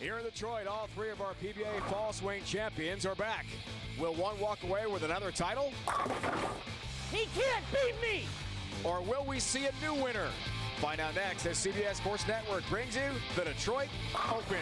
Here in Detroit, all three of our PBA fall swing champions are back. Will one walk away with another title? He can't beat me! Or will we see a new winner? Find out next as CBS Sports Network brings you the Detroit Open.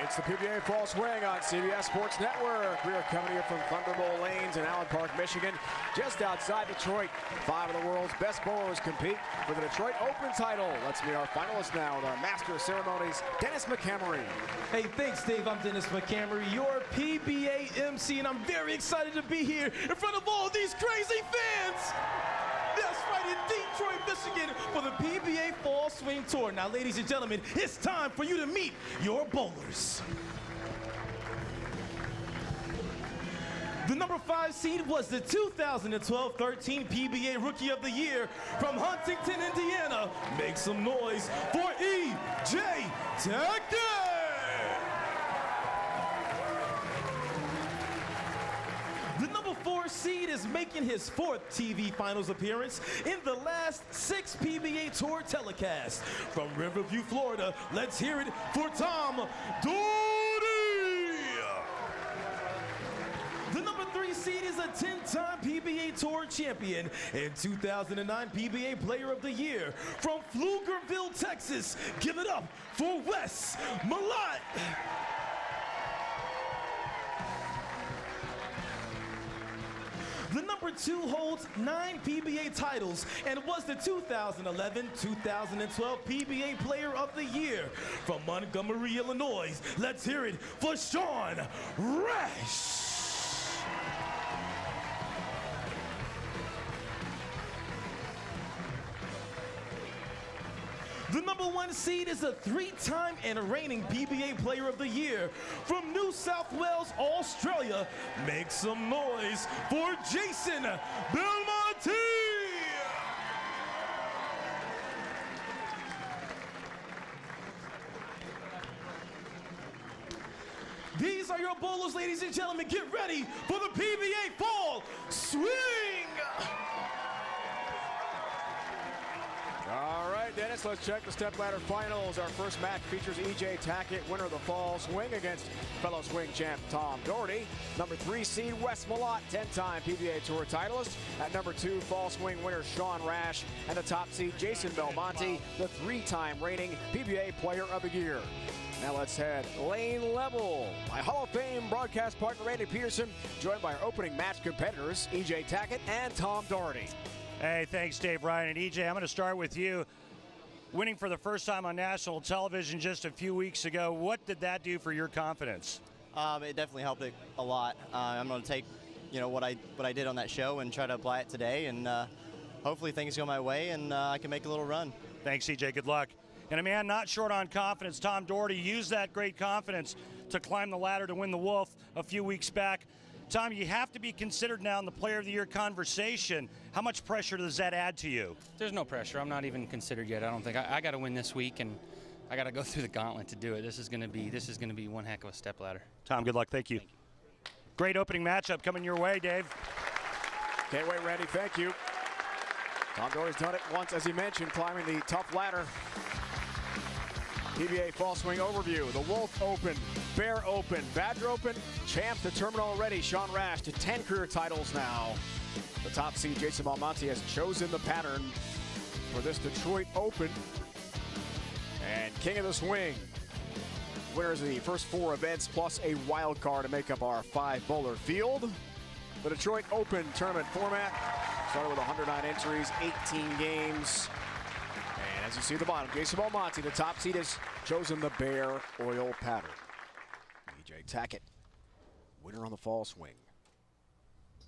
It's the PBA Fall Swing on CBS Sports Network. We are coming here from Thunderbolt Lanes in Allen Park, Michigan, just outside Detroit. 5 of the world's best bowlers compete for the Detroit Open title. Let's meet our finalists now with our Master of Ceremonies, Dennis McCamery. Hey, thanks, Dave. I'm Dennis McCamery, your PBA MC, and I'm very excited to be here in front of all these crazy fans. That's right, in Detroit, Michigan, for the PBA Fall Swing Tour. Now, ladies and gentlemen, it's time for you to meet your bowlers. The number 5 seed was the 2012-13 PBA Rookie of the Year from Huntington, Indiana. Make some noise for E.J. Tackett! The number 4 seed is making his 4th TV Finals appearance in the last 6 PBA Tour telecasts. From Riverview, Florida, let's hear it for Tom Doherty! The number 3 seed is a 10-time PBA Tour champion and 2009 PBA Player of the Year from Pflugerville, Texas. Give it up for Wes Malott! The number 2 holds 9 PBA titles and was the 2011-2012 PBA Player of the Year from Montgomery, Illinois. Let's hear it for Sean Rash. The number 1 seed is a 3-time and reigning PBA Player of the Year from New South Wales, Australia. Make some noise for Jason Belmonte! These are your bowlers, ladies and gentlemen. Get ready for the PBA Fall Swing! All right, Dennis, let's check the stepladder finals. Our first match features E.J. Tackett, winner of the fall swing, against fellow swing champ Tom Doherty. Number 3 seed Wes Malott, 10-time PBA Tour titleist. At number 2, fall swing winner Sean Rash. And the top seed Jason Belmonte, the 3-time reigning PBA Player of the Year. Now let's head lane level. My Hall of Fame broadcast partner Randy Peterson, joined by our opening match competitors E.J. Tackett and Tom Doherty. Hey, thanks, Dave Ryan. And EJ, I'm going to start with you. Winning for the first time on national television just a few weeks ago, what did that do for your confidence? It definitely helped it a lot. I'm going to take, what I did on that show and try to apply it today, and hopefully things go my way and I can make a little run. Thanks, EJ. Good luck. And a man not short on confidence, Tom Doherty, used that great confidence to climb the ladder to win the Wolf a few weeks back. Tom, you have to be considered now in the Player of the Year conversation. How much pressure does that add to you? There's no pressure. I'm not even considered yet. I don't think I got to win this week, and I got to go through the gauntlet to do it. This is going to be one heck of a stepladder. Tom, good luck. Thank you. Great opening matchup coming your way, Dave. Can't wait, Randy. Thank you. Tom Doherty's done it once, as he mentioned, climbing the tough ladder. PBA Fall Swing Overview. The Wolf Open, Bear Open, Badger Open, champ determined already. Sean Rash to 10 career titles now. The top seed, Jason Belmonte, has chosen the pattern for this Detroit Open. And King of the Swing. Winners of the first 4 events, plus a wild card to make up our 5-bowler field. The Detroit Open tournament format started with 109 entries, 18 games. And as you see at the bottom, Jason Belmonte, the top seed, has chosen the Bear Oil pattern. E.J. Tackett, winner on the fall swing.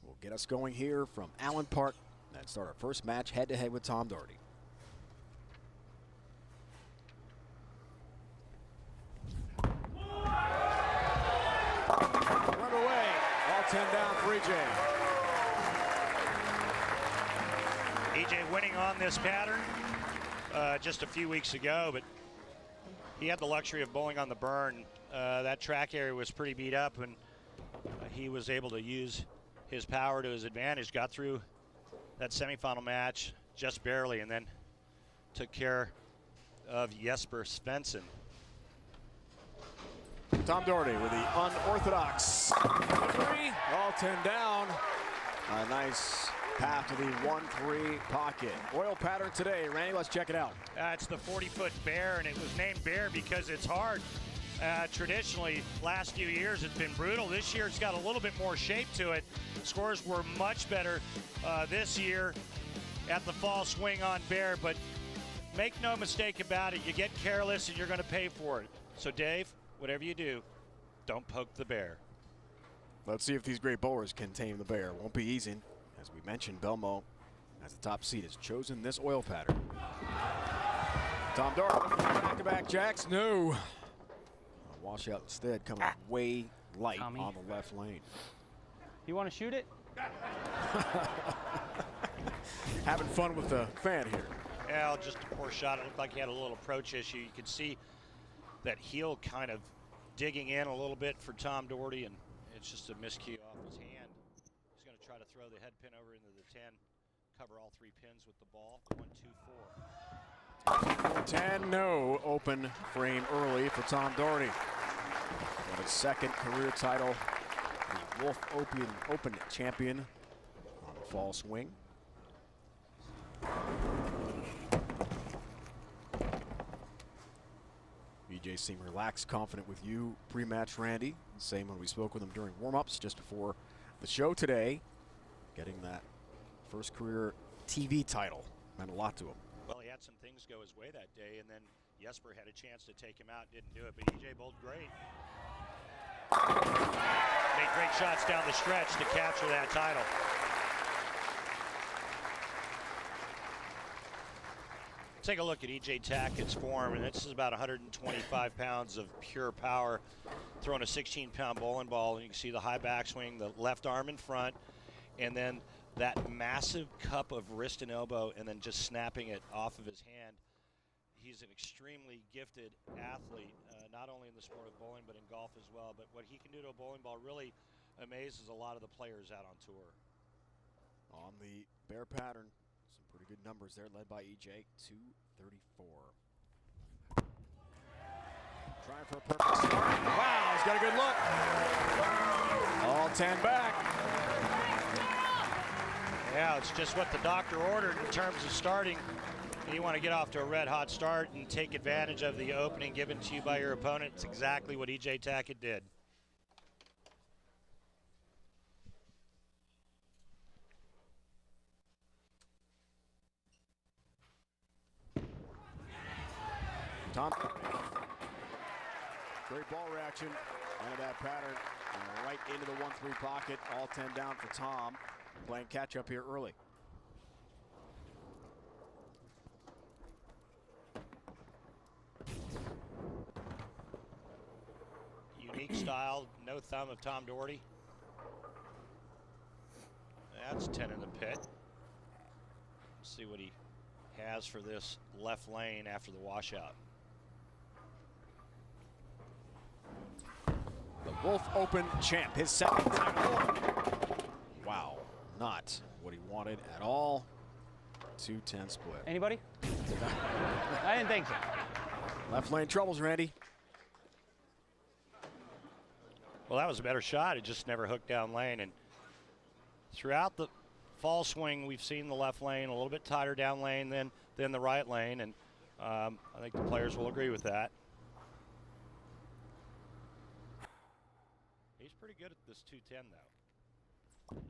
Will get us going here from Allen Park and start our first match head-to-head with Tom Doherty. Run away, all 10 down for E.J. E.J. winning on this pattern just a few weeks ago, but he had the luxury of bowling on the burn. That track area was pretty beat up, and he was able to use his power to his advantage. Got through that semifinal match just barely, and then took care of Jesper Svensson. Tom Doherty with the unorthodox delivery. All 10 down. A nice path to the 1-3 pocket. Oil pattern today. Randy, let's check it out. It's the 40-foot bear, and it was named bear because it's hard. Traditionally, last few years it's been brutal. This year it's got a little bit more shape to it. Scores were much better this year at the fall swing on bear, but make no mistake about it, you get careless and you're going to pay for it. So Dave, whatever you do, don't poke the bear. Let's see if these great bowlers can tame the bear. Won't be easy. As we mentioned, Belmo, as the top seed, has chosen this oil pattern. Tom Doherty, back-to-back jacks. No. Washout instead, coming way light on the left lane. You want to shoot it? Having fun with the fan here. Yeah, just a poor shot. It looked like he had a little approach issue. You could see that heel kind of digging in a little bit for Tom Doherty, and it's just a miscue off his hand. He's going to try to throw the head pin over into the 10, cover all 3 pins with the ball. 1-2-4. 10, no. Open frame early for Tom Doherty. For his second career title, the Wolf Open champion on the fall swing. BJ seemed relaxed, confident with you pre-match, Randy. Same when we spoke with him during warm-ups just before the show today. Getting that first career TV title meant a lot to him. Well, he had some things go his way that day, and then Jesper had a chance to take him out, didn't do it, but EJ bowled great. Made great shots down the stretch to capture that title. Take a look at EJ Tackett's form, and this is about 125 pounds of pure power, throwing a 16-pound bowling ball, and you can see the high backswing, the left arm in front, and then that massive cup of wrist and elbow, and then just snapping it off of his hand. He's an extremely gifted athlete, not only in the sport of bowling, but in golf as well. But what he can do to a bowling ball really amazes a lot of the players out on tour. On the bear pattern, some pretty good numbers there, led by EJ, 234. Trying for a perfect start. Wow, he's got a good look. All 10 back. Yeah, it's just what the doctor ordered in terms of starting. You want to get off to a red-hot start and take advantage of the opening given to you by your opponent. It's exactly what EJ Tackett did. Tom, great ball reaction out of that pattern, right into the 1-3 pocket. All 10 down for Tom, playing catch up here early. Unique style, no thumb of Tom Doherty. That's 10 in the pit. Let's see what he has for this left lane after the washout. The Wolf Open champ, his second title. Wow, not what he wanted at all. 2-10 split. Anybody? I didn't think so. Left lane troubles, Randy. Well, that was a better shot. It just never hooked down lane. And throughout the fall swing, we've seen the left lane a little bit tighter down lane than the right lane. And I think the players will agree with that. He's pretty good at this 210, though.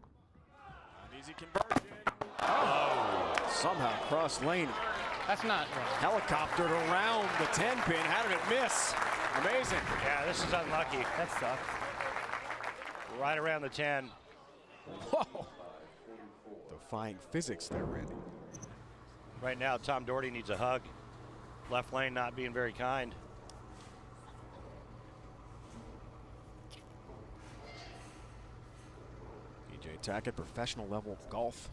An easy conversion. Oh, somehow cross lane. That's not right. Helicoptered around the 10 pin. How did it miss? Amazing. Yeah, this is unlucky. That's tough. Right around the 10. Whoa. Defying physics there, Randy. Right now, Tom Doherty needs a hug. Left lane not being very kind. EJ Tackett, professional level golf.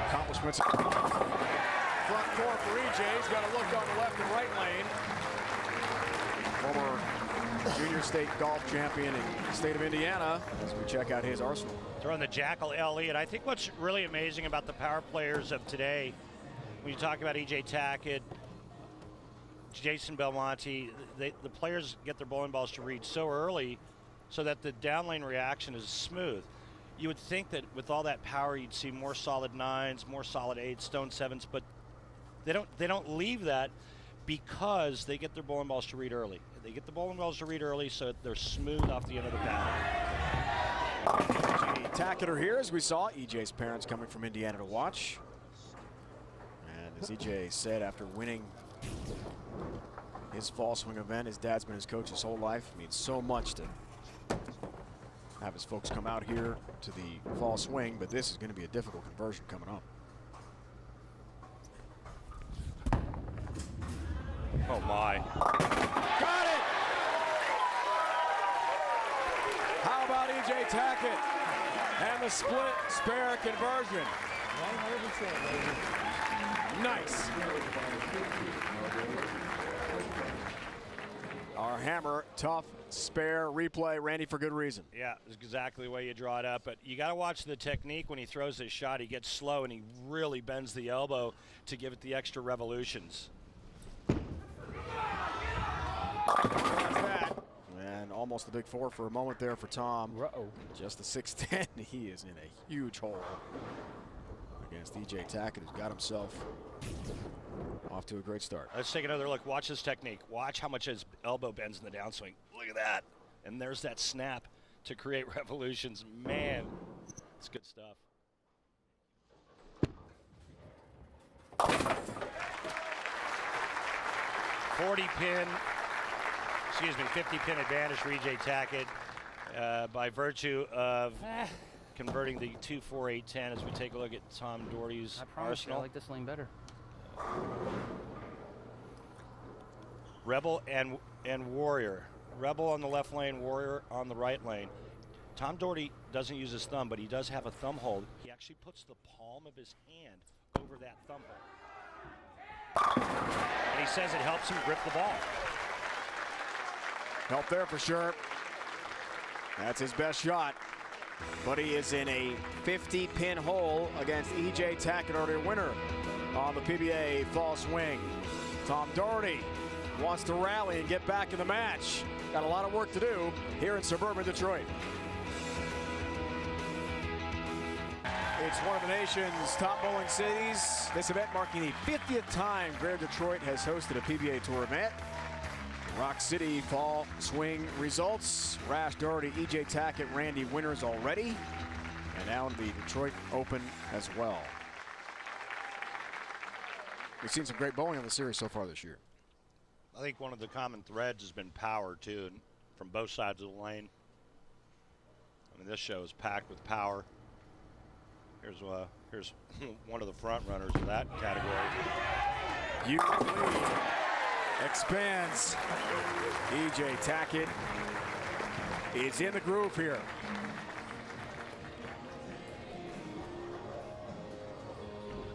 Accomplishments. Front court for EJ. He's got a look on the left and right junior state golf champion in the state of Indiana, as we check out his arsenal. Throwing the Jackal LE, and I think what's really amazing about the power players of today, when you talk about E.J. Tackett, Jason Belmonte, the players get their bowling balls to read so early so that the downlane reaction is smooth. You would think that with all that power you'd see more solid 9s, more solid 8s, stone 7s, but they don't leave that because they get their bowling balls to read early. They get the bowling balls to read early so they're smooth off the end of the paddle. E.J. Tackett are here, as we saw. E.J.'s parents coming from Indiana to watch. And as E.J. said, after winning his fall swing event, his dad's been his coach his whole life. It means so much to have his folks come out here to the fall swing, but this is going to be a difficult conversion coming up. Oh my. Got it! How about E.J. Tackett and the split spare conversion? 100%. Nice. Our hammer, tough, spare replay, Randy, for good reason. Yeah, it's exactly the way you draw it up. But you got to watch the technique when he throws his shot. He gets slow and he really bends the elbow to give it the extra revolutions. That. And almost the big 4 for a moment there for Tom. Uh-oh. Just the 6'10". He is in a huge hole against E.J. Tackett, who's got himself off to a great start. Let's take another look. Watch this technique. Watch how much his elbow bends in the downswing. Look at that. And there's that snap to create revolutions. Man, it's good stuff. $50 pin advantage for E.J. Tackett by virtue of converting the 2-4-8-10 as we take a look at Tom Doherty's arsenal. I like this lane better. Rebel and Warrior. Rebel on the left lane, Warrior on the right lane. Tom Doherty doesn't use his thumb, but he does have a thumb hold. He actually puts the palm of his hand over that thumb hold. And he says it helps him grip the ball. Help there for sure. That's his best shot. But he is in a 50-pin hole against E.J. Tackett, already a winner on the PBA fall swing. Tom Doherty wants to rally and get back in the match. Got a lot of work to do here in suburban Detroit. It's one of the nation's top bowling cities. This event marking the 50th time Greater Detroit has hosted a PBA Tour event. Rock City fall swing results. Rash, Doherty, E.J. Tackett, Randy winners already. And now in the Detroit Open as well. We've seen some great bowling on the series so far this year. I think one of the common threads has been power, too, and from both sides of the lane. I mean, this show is packed with power. Here's one of the front runners in that category. Huge lead expands. E.J. Tackett is in the groove here.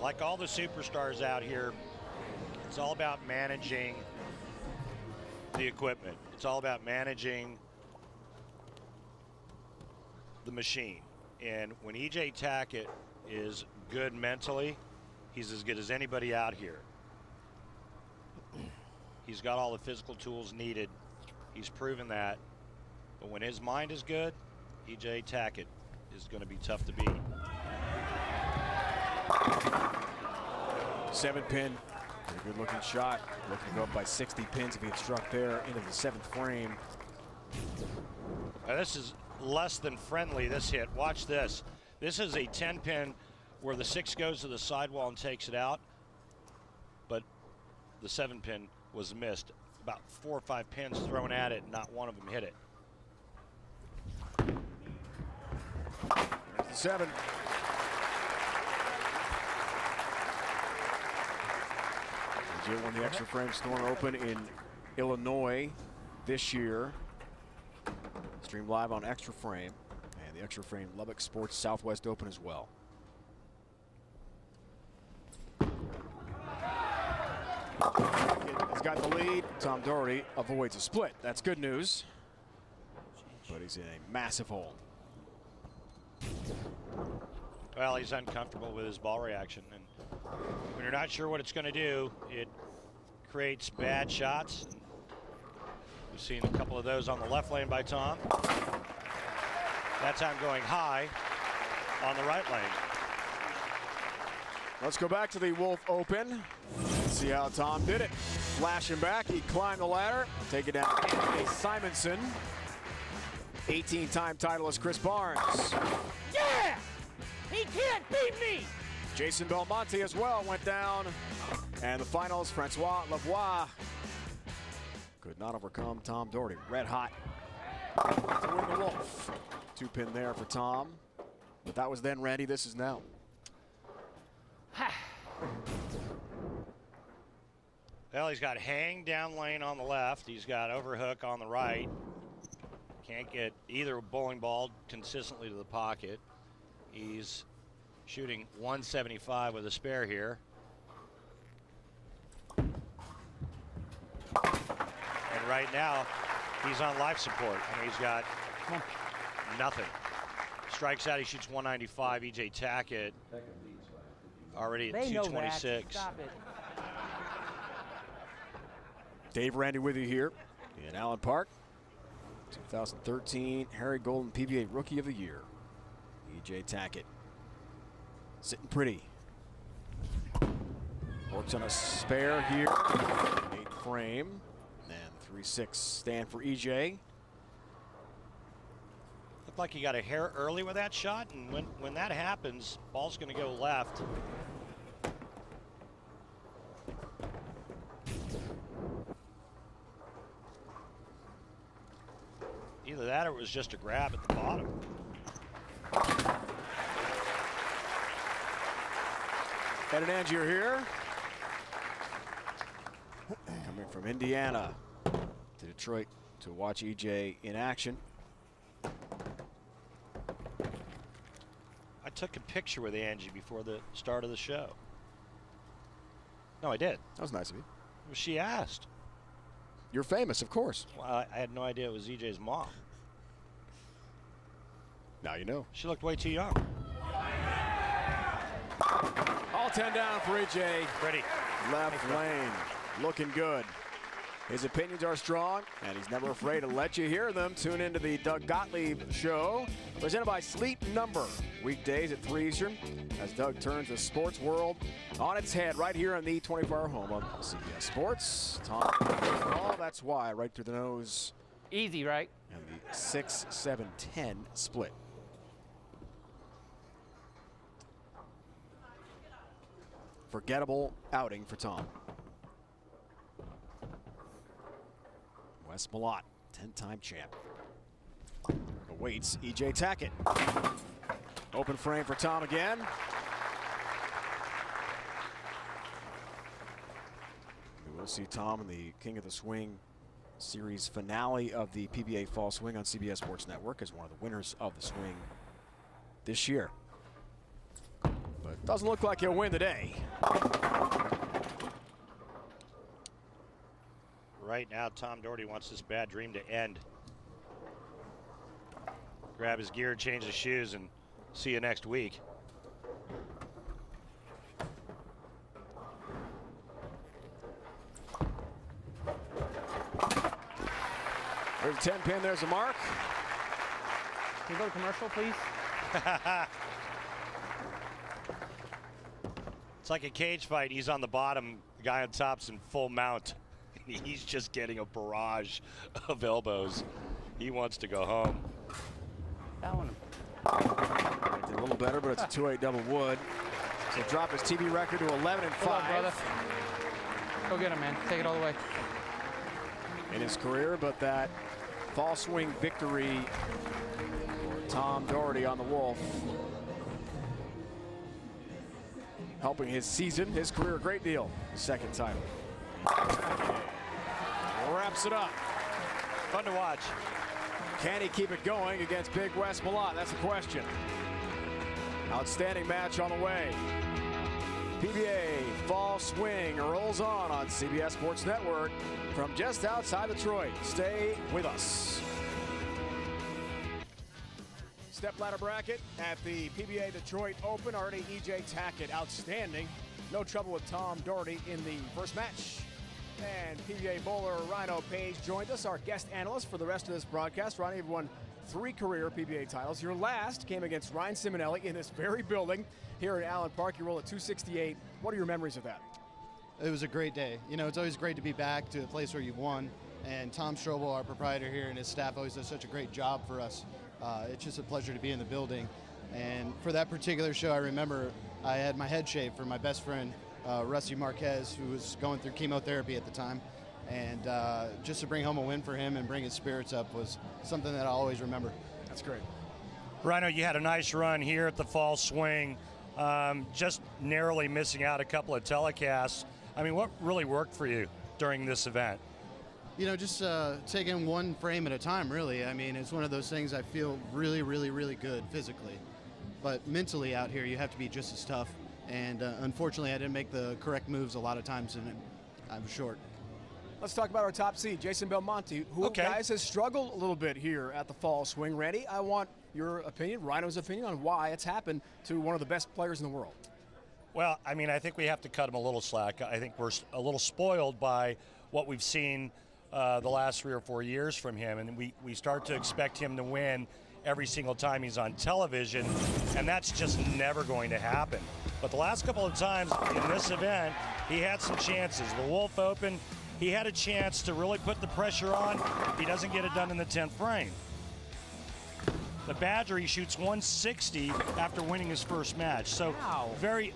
Like all the superstars out here, it's all about managing the equipment. It's all about managing the machine. And when E.J. Tackett is good mentally, he's as good as anybody out here. He's got all the physical tools needed. He's proven that. But when his mind is good, E.J. Tackett is going to be tough to beat. 7-pin, pretty good looking shot. Looking to go up by 60 pins if he had struck there into the 7th frame. Now this is less than friendly, this hit. Watch this. This is a 10-pin where the 6 goes to the sidewall and takes it out, but the 7-pin was missed. About 4 or 5 pins thrown at it, and not one of them hit it. There's the 7. He won the Extra Frame Storm Open in Illinois this year. Streamed live on Extra Frame, and the Extra Frame Lubbock Sports Southwest Open as well. Has got the lead. Tom Doherty avoids a split. That's good news. but he's in a massive hole. Well, he's uncomfortable with his ball reaction, and when you're not sure what it's going to do, it creates bad shots. We've seen a couple of those on the left lane by Tom. That time going high on the right lane. Let's go back to the Wolf Open. See how Tom did it. Flashing back, he climbed the ladder, take it down Anthony Simonson. 18-time titleist Chris Barnes. Yeah! He can't beat me! Jason Belmonte as well went down. And the finals, Francois Lavoie could not overcome Tom Doherty. Red hot to win the Wolf. 2-pin there for Tom. But that was then, Randy. This is now. Well, he's got hang down lane on the left. He's got overhook on the right. Can't get either bowling ball consistently to the pocket. He's shooting 175 with a spare here. And right now, he's on life support. I mean, he's got nothing. Strikes out, he shoots 195. EJ Tackett already at 226. Stop it. Dave Randy with you here in Allen Park. 2013 Harry Golden PBA Rookie of the Year. EJ Tackett sitting pretty. Works on a spare here. 8 frame. And 3-6 stand for EJ. Looked like he got a hair early with that shot, and when that happens, ball's going to go left. Either that or it was just a grab at the bottom. Ed and Angie are here. Coming from Indiana to Detroit to watch EJ in action. I took a picture with Angie before the start of the show. No, I did. That was nice of you. She asked. You're famous, of course. Well, I had no idea it was EJ's mom. Now you know. She looked way too young. All 10 down for EJ. Pretty. Left lane, looking good. His opinions are strong, and he's never afraid to let you hear them. Tune into the Doug Gottlieb Show, presented by Sleep Number, weekdays at 3 Eastern, as Doug turns the sports world on its head right here on the 24-hour home of CBS Sports. Tom, oh, that's why, right through the nose. Easy, right? And the 6-7-10 split. Forgettable outing for Tom. Wes Malott, 10-time champ. Awaits EJ Tackett. Open frame for Tom again. We will see Tom in the King of the Swing series finale of the PBA Fall Swing on CBS Sports Network as one of the winners of the swing this year. But doesn't look like he'll win today. Right now, Tom Doherty wants this bad dream to end. Grab his gear, change his shoes, and see you next week. There's a 10-pin, there's a mark. Can we go to commercial, please? It's like a cage fight. He's on the bottom, the guy on top's in full mount. He's just getting a barrage of elbows. He wants to go home. That one. Did a little better, but it's a 2-8 double wood. So drop his TV record to 11-5. Hold on, brother. Go get him, man. Take it all the way. In his career, but that fall swing victory for Tom Doherty on the Wolf, helping his season, his career a great deal. His second title. Wraps it up. Fun to watch. Can he keep it going against Big Wes Malott? That's the question. Outstanding match on the way. PBA Fall Swing rolls on CBS Sports Network from just outside Detroit. Stay with us. Stepladder bracket at the PBA Detroit Open. Already EJ Tackett, outstanding. No trouble with Tom Doherty in the first match. And PBA bowler Rhino Page joined us, our guest analyst for the rest of this broadcast. Ronnie, you've won 3 career PBA titles. Your last came against Ryan Simonelli in this very building here in Allen Park. You rolled at 268. What are your memories of that? It was a great day. You know, it's always great to be back to a place where you've won. And Tom Strobel, our proprietor here, and his staff always does such a great job for us. It's just a pleasure to be in the building. And for that particular show, I remember I had my head shaved for my best friend, Rusty Marquez, who was going through chemotherapy at the time. And just to bring home a win for him and bring his spirits up was something that I'll always remember. That's great. Rhino, you had a nice run here at the Fall Swing, just narrowly missing out a couple of telecasts. I mean, what really worked for you during this event? You know, just taking one frame at a time, really. I mean, it's one of those things I feel really, really, really good physically. But mentally out here, you have to be just as tough. And unfortunately, I didn't make the correct moves a lot of times, and I was short. Let's talk about our top seed, Jason Belmonte, who, guys, has struggled a little bit here at the Fall Swing. Randy, I want your opinion, Rhino's opinion, on why it's happened to one of the best players in the world. Well, I mean, I think we have to cut him a little slack. I think we're a little spoiled by what we've seen the last 3 or 4 years from him, and we start to expect him to win every single time he's on television, and that's just never going to happen. But the last couple of times in this event, he had some chances. The Wolf Open, he had a chance to really put the pressure on. He doesn't get it done in the 10th frame. The Badger, he shoots 160 after winning his first match. So very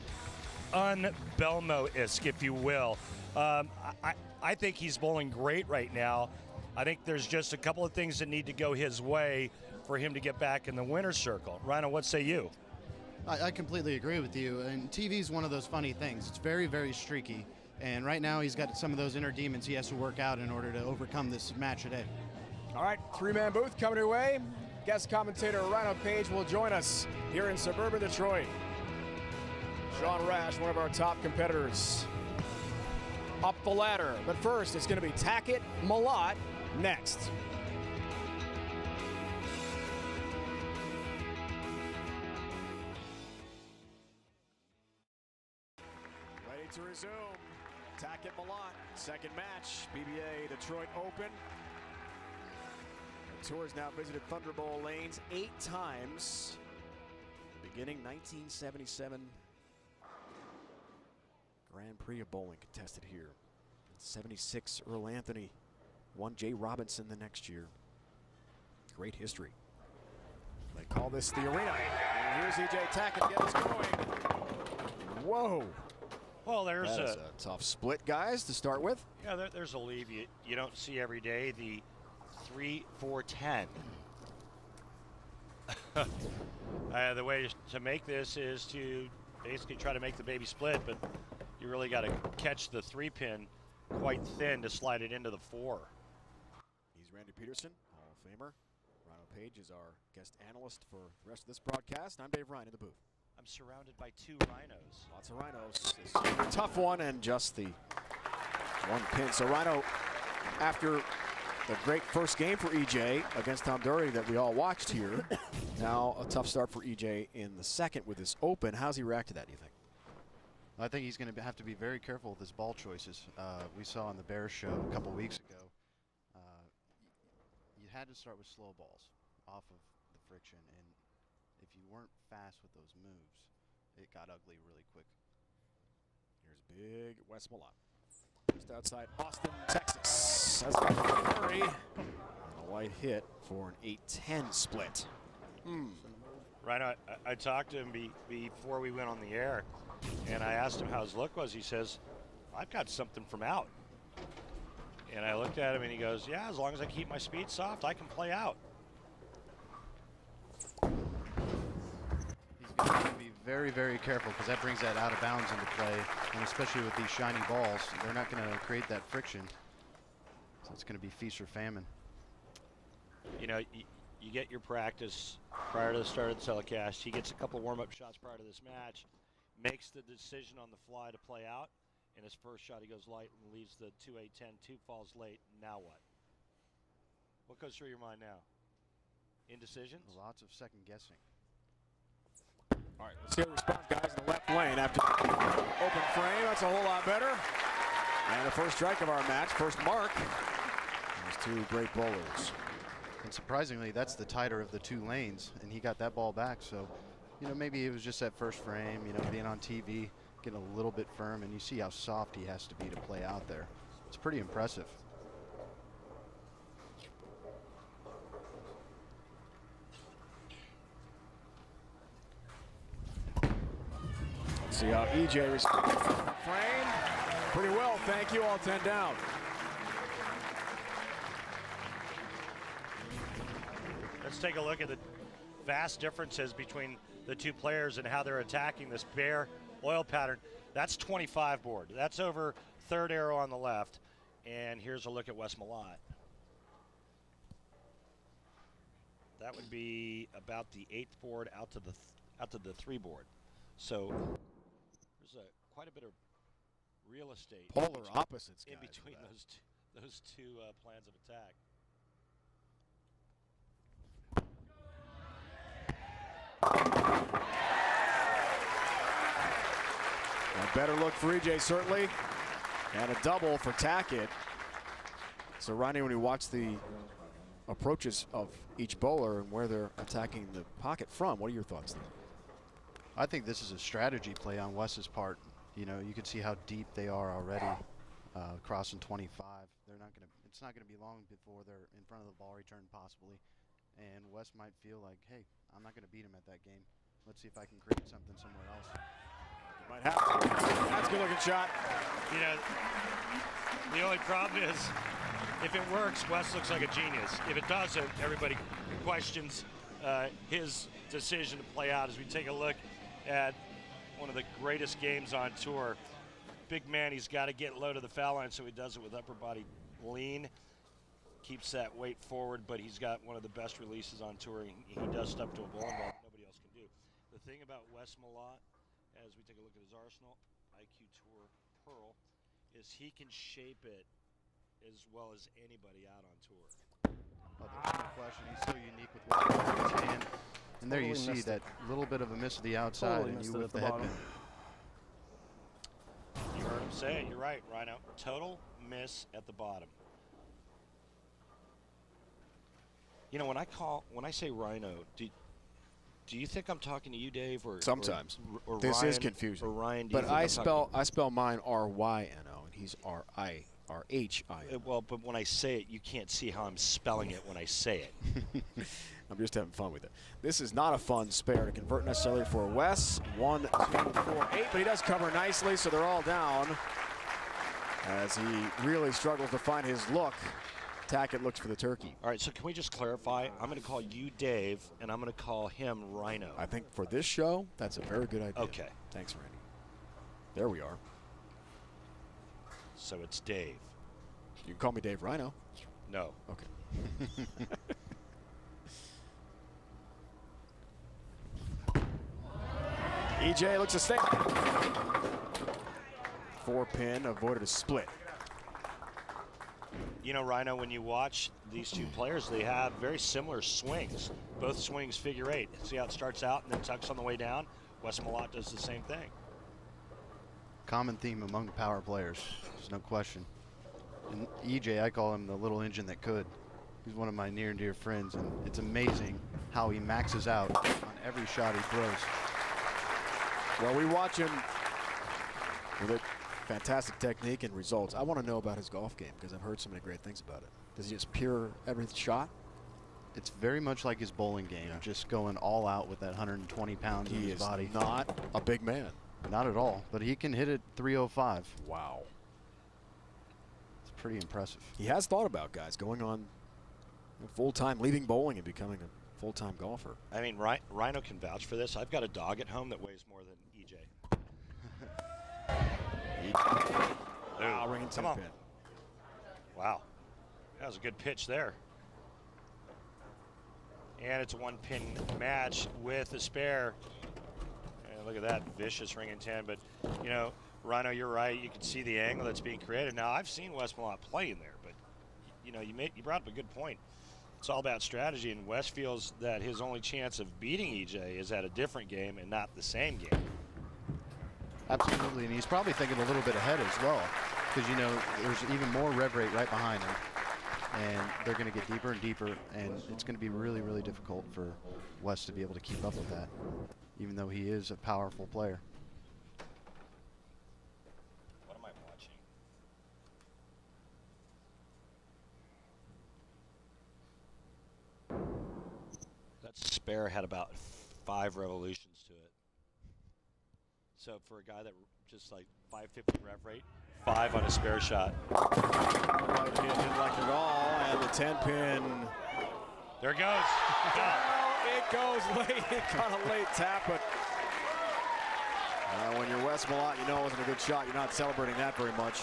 un-Belmo-esque, if you will. I think he's bowling great right now. I think there's just a couple of things that need to go his way for him to get back in the winner's circle. Rhino, what say you? I completely agree with you. And TV is one of those funny things. It's very, very streaky. And right now he's got some of those inner demons he has to work out in order to overcome this match today. All right, 3-man booth coming your way. Guest commentator Rhino Page will join us here in suburban Detroit. Sean Rash, one of our top competitors, up the ladder. But first, it's going to be Tackett Malott next. Ready to resume. Tackett Malott, second match, PBA Detroit Open. The tour has now visited Thunder Bowl lanes 8 times, beginning 1977. Grand Prix of bowling contested here. 76, Earl Anthony won Jay Robinson the next year. Great history. They call this the arena. And here's EJ Tackett to get us going. Whoa. Well, there's a tough split, guys, to start with. Yeah, there's a leave you don't see every day, the 3-4-10. The way to make this is to basically try to make the baby split, but you really got to catch the 3-pin quite thin to slide it into the 4. He's Randy Peterson, Hall of Famer. Rhino Page is our guest analyst for the rest of this broadcast. I'm Dave Ryan in the booth. I'm surrounded by 2 rhinos. Lots of rhinos. This is a tough one and just the 1 pin. So Rhino, after the great first game for EJ against Tom Doherty that we all watched here, now a tough start for EJ in the second with this Open. How's he react to that, do you think? I think he's going to have to be very careful with his ball choices. We saw on the Bears show a couple weeks ago, you had to start with slow balls off of the friction, and if you weren't fast with those moves, it got ugly really quick. Here's big Wes Malott. Just outside Austin, Texas. That's got Murray. And a white hit for an 8-10 split. Rhino, I talked to him before we went on the air, and I asked him how his look was. He says, I've got something from out. And I looked at him and he goes, yeah, as long as I keep my speed soft, I can play out. He's going to have to be very, very careful because that brings that out of bounds into play, and especially with these shiny balls, they're not going to create that friction. So it's going to be feast or famine. You know, you get your practice prior to the start of the telecast. He gets a couple warm-up shots prior to this match, makes the decision on the fly to play out. In his first shot, he goes light and leaves the 2-8-10, 2 falls late. Now what? What goes through your mind now? indecisions. Lots of second guessing. All right, let's see the response, guys, in the left lane after open frame. That's a whole lot better. And the first strike of our match, first mark. Those two great bowlers. And surprisingly, that's the tighter of the two lanes, and he got that ball back. So, you know, maybe it was just that first frame, you know, being on TV, getting a little bit firm, and you see how soft he has to be to play out there. It's pretty impressive. Let's see how EJ responds. Frame. Pretty well, thank you. All 10 down. Let's take a look at the vast differences between the two players and how they're attacking this bare oil pattern. That's 25 board. That's over third arrow on the left. And here's a look at Wes Malott. That would be about the 8th board out to the 3 board. So there's quite a bit of real estate. Polar opposites, guys, in between those two plans of attack. A better look for EJ, certainly. And a double for Tackett. So, Ronnie, when you watch the approaches of each bowler and where they're attacking the pocket from, what are your thoughts there? I think this is a strategy play on Wes's part. You know, you can see how deep they are already, crossing 25. They're not going to. It's not going to be long before they're in front of the ball return, possibly. And Wes might feel like, hey, I'm not going to beat him at that game. Let's see if I can create something somewhere else. Might have to. That's a good-looking shot. You know, the only problem is, if it works, Wes looks like a genius. If it doesn't, everybody questions his decision to play out. As we take a look at one of the greatest games on tour, big man, he's got to get low to the foul line, so he does it with upper body lean. Keeps that weight forward, but he's got one of the best releases on tour. He does stuff to a bowling ball that nobody else can do. The thing about Wes Malott, as we take a look at his arsenal, IQ Tour Pearl, is he can shape it as well as anybody out on tour. Oh, there's no question. He's so unique with what he does with his hand. And there you see that little bit of a miss to the outside, and you whip the head pin. You heard him say it. You're right, Rhino. Total miss at the bottom. You know, when I say Rhino, do you think I'm talking to you, Dave, or sometimes? Or this Ryan, is confusing. Or Ryan, but I spell mine R-Y-N-O, and he's R-H-I-N-O. Well, but when I say it, you can't see how I'm spelling it when I say it. I'm just having fun with it. This is not a fun spare to convert necessarily for Wes. 1, 2, 4, 8, but he does cover nicely, so they're all down. As he really struggles to find his look, Tackett looks for the turkey. All right, so can we just clarify? I'm going to call you Dave, and I'm going to call him Rhino. I think for this show, that's a very good idea. Okay. Thanks, Randy. There we are. So it's Dave. You can call me Dave Rhino. No. Okay. EJ looks to stay. 4-pin, avoided a split. You know, Rhino, when you watch these two players, they have very similar swings. Both swings figure 8. See how it starts out and then tucks on the way down? Wes Malott does the same thing. Common theme among power players, there's no question. And EJ, I call him the little engine that could. He's one of my near and dear friends, and it's amazing how he maxes out on every shot he throws. Well, we watch him with a fantastic technique and results. I want to know about his golf game because I've heard so many great things about it. Does he just pure every shot? It's very much like his bowling game, just going all out with that 120 pounds in his body. He is not a big man. Not at all, but he can hit it 305. Wow. It's pretty impressive. He has thought about, guys, going on full-time, leaving bowling and becoming a full-time golfer. I mean, Rhino can vouch for this. I've got a dog at home that weighs more than EJ. Wow, ringing 10-pin. Wow. That was a good pitch there. And it's a 1-pin match with a spare. And look at that, vicious ring in 10. But, you know, Rhino, you're right. You can see the angle that's being created. Now, I've seen Wes Malott play in there, but, you know, you brought up a good point. It's all about strategy, and Wes feels that his only chance of beating EJ is at a different game and not the same game. Absolutely, and he's probably thinking a little bit ahead as well, because you know there's even more rev rate right behind him, and they're going to get deeper and deeper, and it's going to be really, really difficult for Wes to be able to keep up with that, even though he is a powerful player. What am I watching? That spare had about 5 revolutions to it. So for a guy that just like 550 rev rate, 5 on a spare shot. Didn't like it at all, and the 10-pin. There it goes. It goes late. It got a late tap, but when you're Wes Malott, you know it wasn't a good shot. You're not celebrating that very much.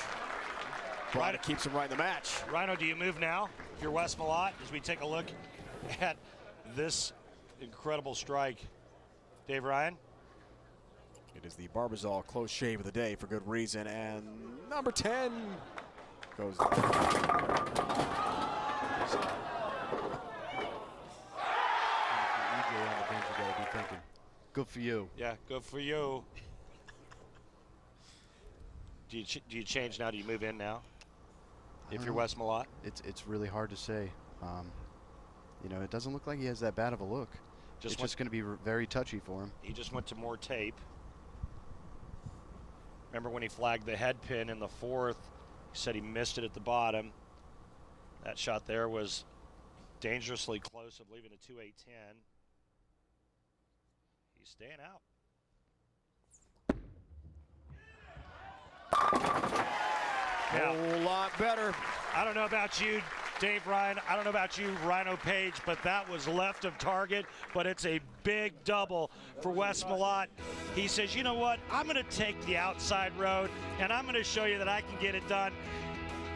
But it keeps him right in the match. Rhino, do you move now? If you're Wes Malott, as we take a look at this incredible strike. Dave Ryan? It is the Barbazol close shave of the day for good reason, and number 10 goes down. EJ on the bench, you gotta be thinking, good for you. Yeah, good for you. Do you change now? Do you move in now? If you're Wes Malott? It's really hard to say. You know, it doesn't look like he has that bad of a look. It's just going to be very touchy for him. He just went to more tape. Remember when he flagged the head pin in the 4th, he said he missed it at the bottom. That shot there was dangerously close of leaving a 2-8-10. He's staying out. A whole lot better. I don't know about you, Dave Ryan. I don't know about you, Rhino Page, but that was left of target, but it's a big double for Wes Malott. He says, you know what, I'm going to take the outside road, and I'm going to show you that I can get it done.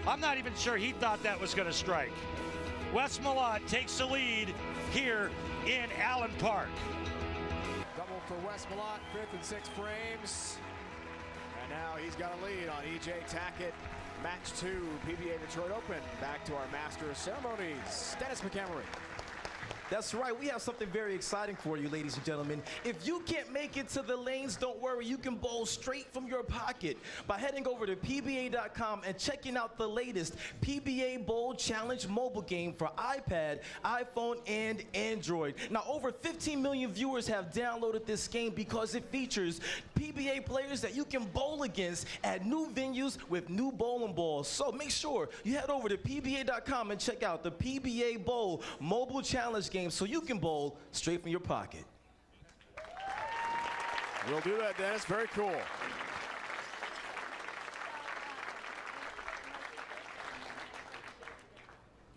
I'm not even sure he thought that was going to strike. Wes Malott takes the lead here in Allen Park. Double for Wes Malott, 5th and 6th frames. And now he's got a lead on EJ Tackett. Match 2, PBA Detroit Open. Back to our master of ceremonies, Dennis McHenry. That's right. We have something very exciting for you, ladies and gentlemen. If you can't make it to the lanes, don't worry. You can bowl straight from your pocket by heading over to PBA.com and checking out the latest PBA Bowl Challenge mobile game for iPad, iPhone, and Android. Now, over 15 million viewers have downloaded this game because it features PBA players that you can bowl against at new venues with new bowling balls. So make sure you head over to PBA.com and check out the PBA Bowl Mobile Challenge game so you can bowl straight from your pocket. We'll do that, Dennis. Very cool.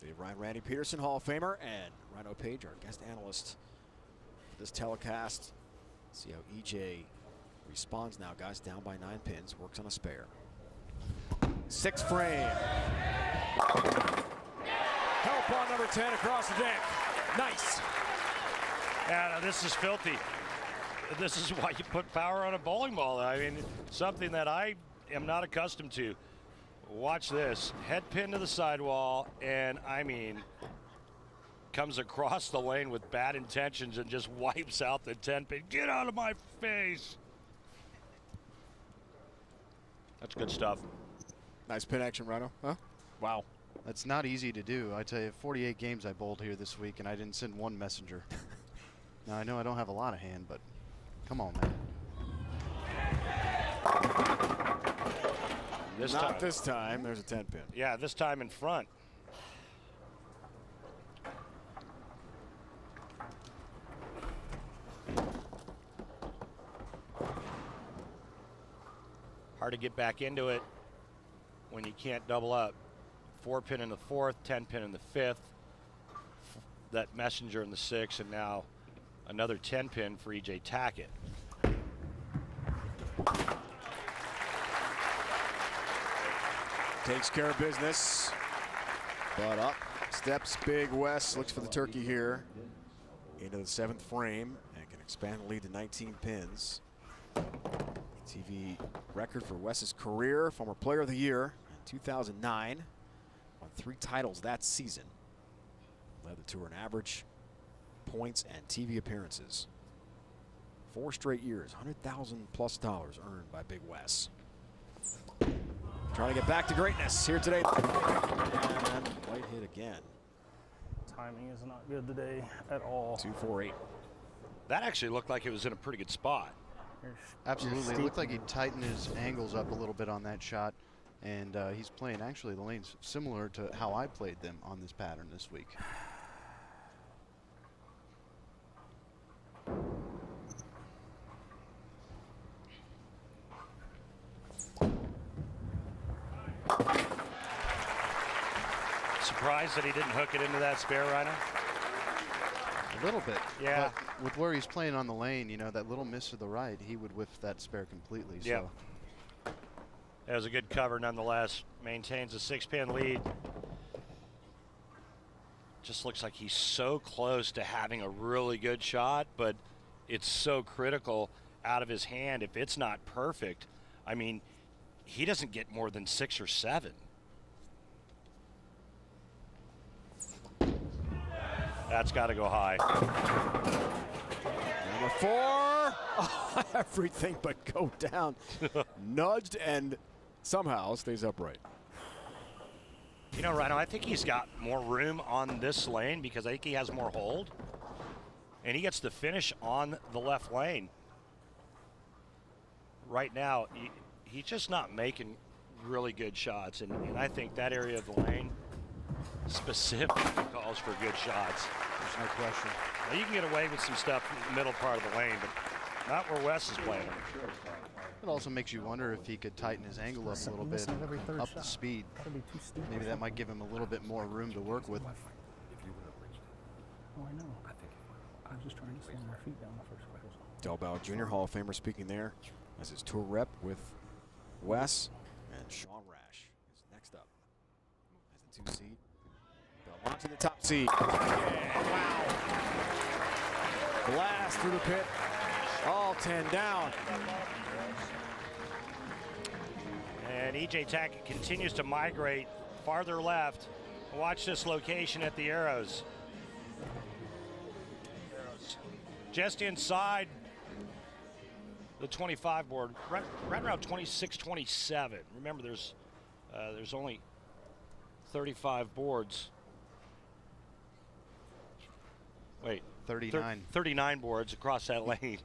The Randy Peterson, Hall of Famer, and Rhino Page, our guest analyst for this telecast. See how EJ responds now. Guys down by 9 pins, works on a spare. 6th frame. Help on number 10 across the deck. Nice. Yeah, no, this is filthy. This is why you put power on a bowling ball. I mean, something that I am not accustomed to. Watch this. Head pin to the sidewall, and I mean, comes across the lane with bad intentions and just wipes out the 10 pin. Get out of my face. That's good stuff. Nice pin action, Rhino. Huh? Wow. That's not easy to do. I tell you, 48 games I bowled here this week, and I didn't send one messenger. Now, I know I don't have a lot of hand, but come on, man. Not this time. There's a 10 pin. Yeah, this time in front. Hard to get back into it when you can't double up. 4 pin in the 4th, 10 pin in the 5th, that messenger in the 6th, and now another 10 pin for EJ Tackett. Takes care of business. But up steps big Wes. Looks for the turkey here. Into the 7th frame and can expand the lead to 19 pins. TV record for Wes's career. Former Player of the Year in 2009. Won 3 titles that season. Led the tour in average points and TV appearances. 4 straight years, $100,000+ earned by Big Wes. Trying to get back to greatness here today. And white hit again. Timing is not good today at all. 2-4-8. That actually looked like it was in a pretty good spot. Absolutely. It looked like he tightened his angles up a little bit on that shot. And he's playing actually the lanes similar to how I played them on this pattern this week. Surprised that he didn't hook it into that spare, Rhino? A little bit. Yeah. But with where he's playing on the lane, you know, that little miss to the right, he would whiff that spare completely. Yeah. So. That was a good cover nonetheless. Maintains a 6-pin lead. Just looks like he's so close to having a really good shot, but it's so critical out of his hand. If it's not perfect, I mean, he doesn't get more than 6 or 7. That's got to go high. Number 4. Oh, everything but go down. Nudged and somehow stays upright. You know, Rhino, I think he's got more room on this lane because I think he has more hold. And he gets to finish on the left lane. Right now, he's just not making really good shots. And I think that area of the lane specifically calls for good shots. There's no question. Now, you can get away with some stuff in the middle part of the lane, but not where Wes is playing. It also makes you wonder if he could tighten his angle up a little bit, up the speed. Maybe that might give him a little bit more room to work with. Oh, I know. I was just trying to slam my feet down the first couple. Del Bow Jr., Hall of Famer, speaking there as his tour rep with Wes. And Sean Rash is next up as the 2 seed. Belmonte, the top seed. Yeah, wow. Blast through the pit. All 10 down. And EJ Tackett continues to migrate farther left. Watch this location at the arrows. Just inside the 25 board, right around 26, 27. Remember, there's only 35 boards. Wait, 39. 39 boards across that lane.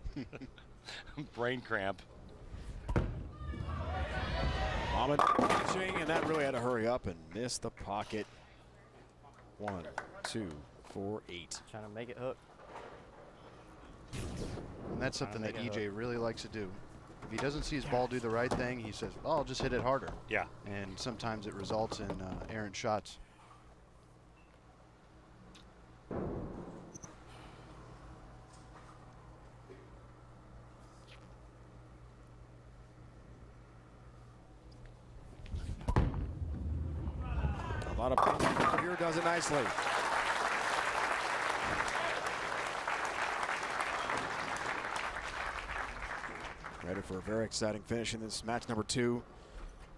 Brain cramp. Ahmed pitching, and that really had to hurry up and miss the pocket. 1, 2, 4, 8. Trying to make it hook. And that's something that EJ really likes to do. If he doesn't see his ball do the right thing, he says, oh, I'll just hit it harder. Yeah. And sometimes it results in errant shots. A lot of pitching here, does it nicely. Ready for a very exciting finish in this match number 2.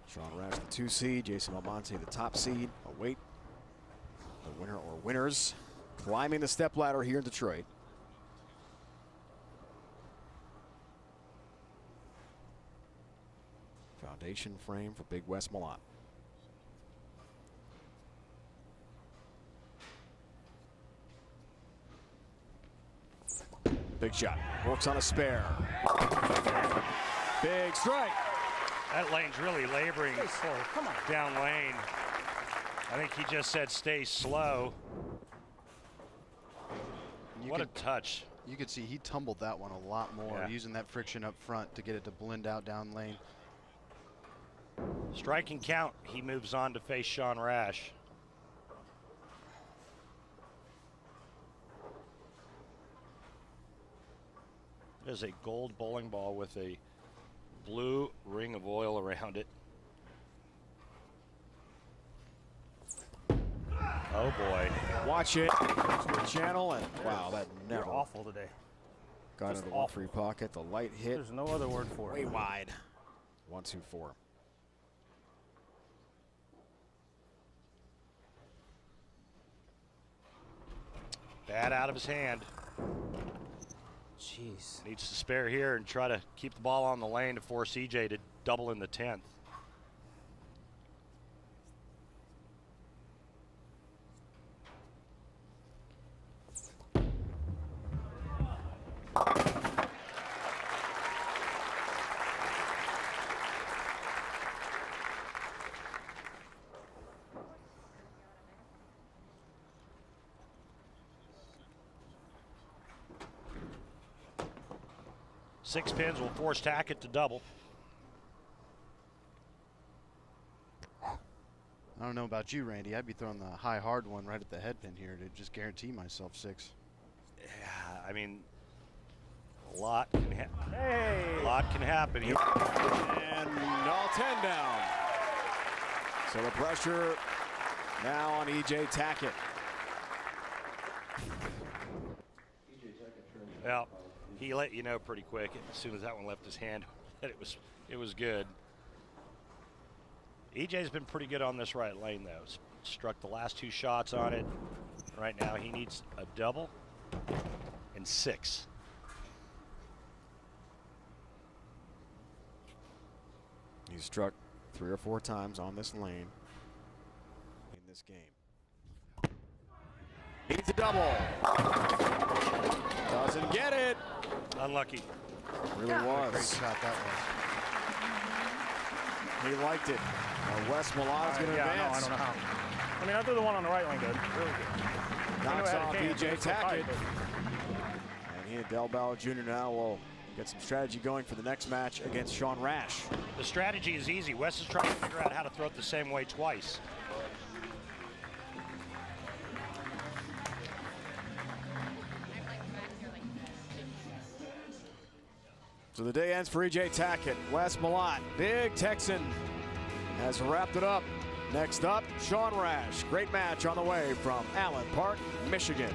Sean Rash, the 2 seed. Jason Belmonte, the top seed. Await the winner or winners climbing the stepladder here in Detroit. Foundation frame for Big Wes Malott. Big shot. Works on a spare. Big strike. That lane's really laboring down lane. I think he just said stay slow. What a touch. You could see he tumbled that one a lot more, using that friction up front to get it to blend out down lane. Striking count, he moves on to face Sean Rash. It is a gold bowling ball with a blue ring of oil around it. Oh boy. Watch it. Channel, and wow, that never. You're awful today. Got into the 1-3 pocket. The light hit. There's no other word for it. Way wide. 1-2-4. Bad out of his hand. Jeez. Needs to spare here and try to keep the ball on the lane to force EJ to double in the 10th. Six pins will force Tackett to double. I don't know about you, Randy. I'd be throwing the high hard one right at the head pin here to just guarantee myself 6. Yeah, I mean, a lot can happen. Hey. A lot can happen here. And all 10 down. So the pressure now on EJ Tackett. Well, he let you know pretty quick as soon as that one left his hand that it was good. EJ's been pretty good on this right lane though. Struck the last 2 shots on it. Right now he needs a double and 6. He's struck 3 or 4 times on this lane in this game. Needs a double. Doesn't get it. Unlucky. Really was. Great shot that was. He liked it. Wes Malot's going to advance. I don't know how. I mean, I threw the one on the right lane good. Really good. Knocks off EJ Tackett. And he and Del Bauer Jr. now will get some strategy going for the next match against Sean Rash. The strategy is easy. Wes is trying to figure out how to throw it the same way twice. So the day ends for EJ Tackett. Wes Malott, big Texan, has wrapped it up. Next up, Sean Rash. Great match on the way from Allen Park, Michigan.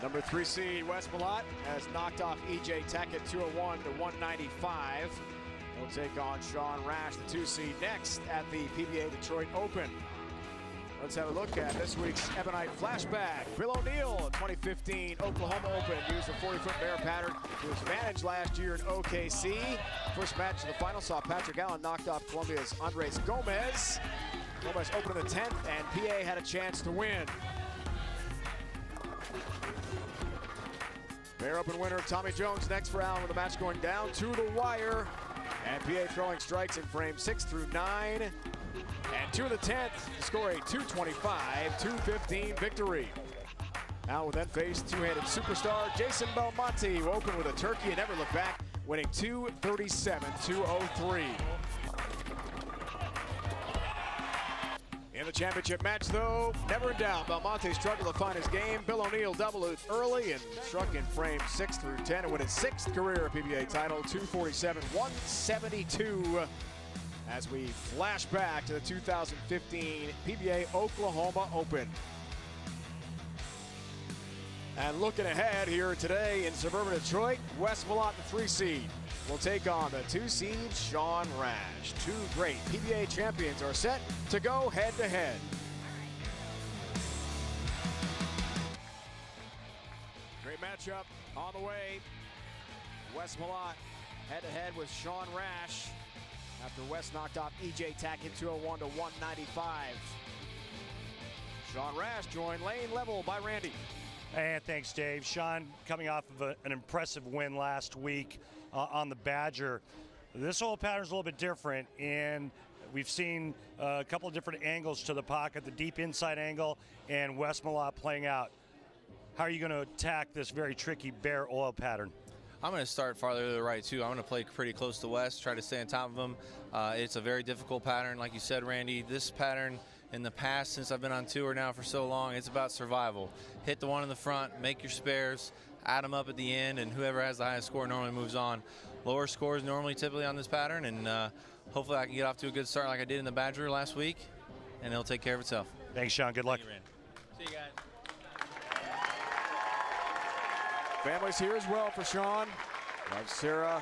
Number 3 seed Wes Malott has knocked off EJ Tackett 201 to 195. He'll take on Sean Rash, the 2 seed, next at the PBA Detroit Open. Let's have a look at this week's Ebonite flashback. Bill O'Neill, 2015 Oklahoma Open, used a 40-foot bear pattern to his advantage last year in OKC. First match of the final saw Patrick Allen knocked off Colombia's Andres Gomez. Gomez opened in the 10th, and PA had a chance to win. Bear Open winner Tommy Jones next for Allen with the match going down to the wire. And PA throwing strikes in frames 6 through 9. And 2 in the 10th to score a 225-215 victory. Allen will then face two-handed superstar Jason Belmonte, who opened with a turkey and never looked back, winning 237-203. In the championship match, though, never in doubt, Belmonte struggled to find his game. Bill O'Neill doubled it early and struck in frames 6 through 10 and win his 6th career PBA title, 247-172. As we flash back to the 2015 PBA Oklahoma Open. And looking ahead here today in suburban Detroit, Wes Malott, the 3 seed, will take on the 2 seed Sean Rash. 2 great PBA champions are set to go head-to-head. Great matchup on the way. Wes Malott head-to-head with Sean Rash, after Wes knocked off EJ Tackett 201 to 195. Sean Rash joined lane level by Randy. And thanks, Dave. Sean coming off of an impressive win last week on the Badger. This whole pattern is a little bit different, and we've seen a couple of different angles to the pocket, the deep inside angle, and Wes Malott playing out. How are you going to attack this very tricky bear oil pattern? I'm going to start farther to the right, too. I'm going to play pretty close to Wes, try to stay on top of him. It's a very difficult pattern. Like you said, Randy, this pattern in the past, since I've been on tour now for so long, it's about survival. Hit the one in the front, make your spares, add them up at the end, and whoever has the highest score normally moves on. Lower scores normally typically on this pattern, and hopefully I can get off to a good start like I did in the Badger last week, and it'll take care of itself. Thanks, Sean. Good luck. Thank you, Randy. See you guys. Family's here as well for Sean. Love Sarah.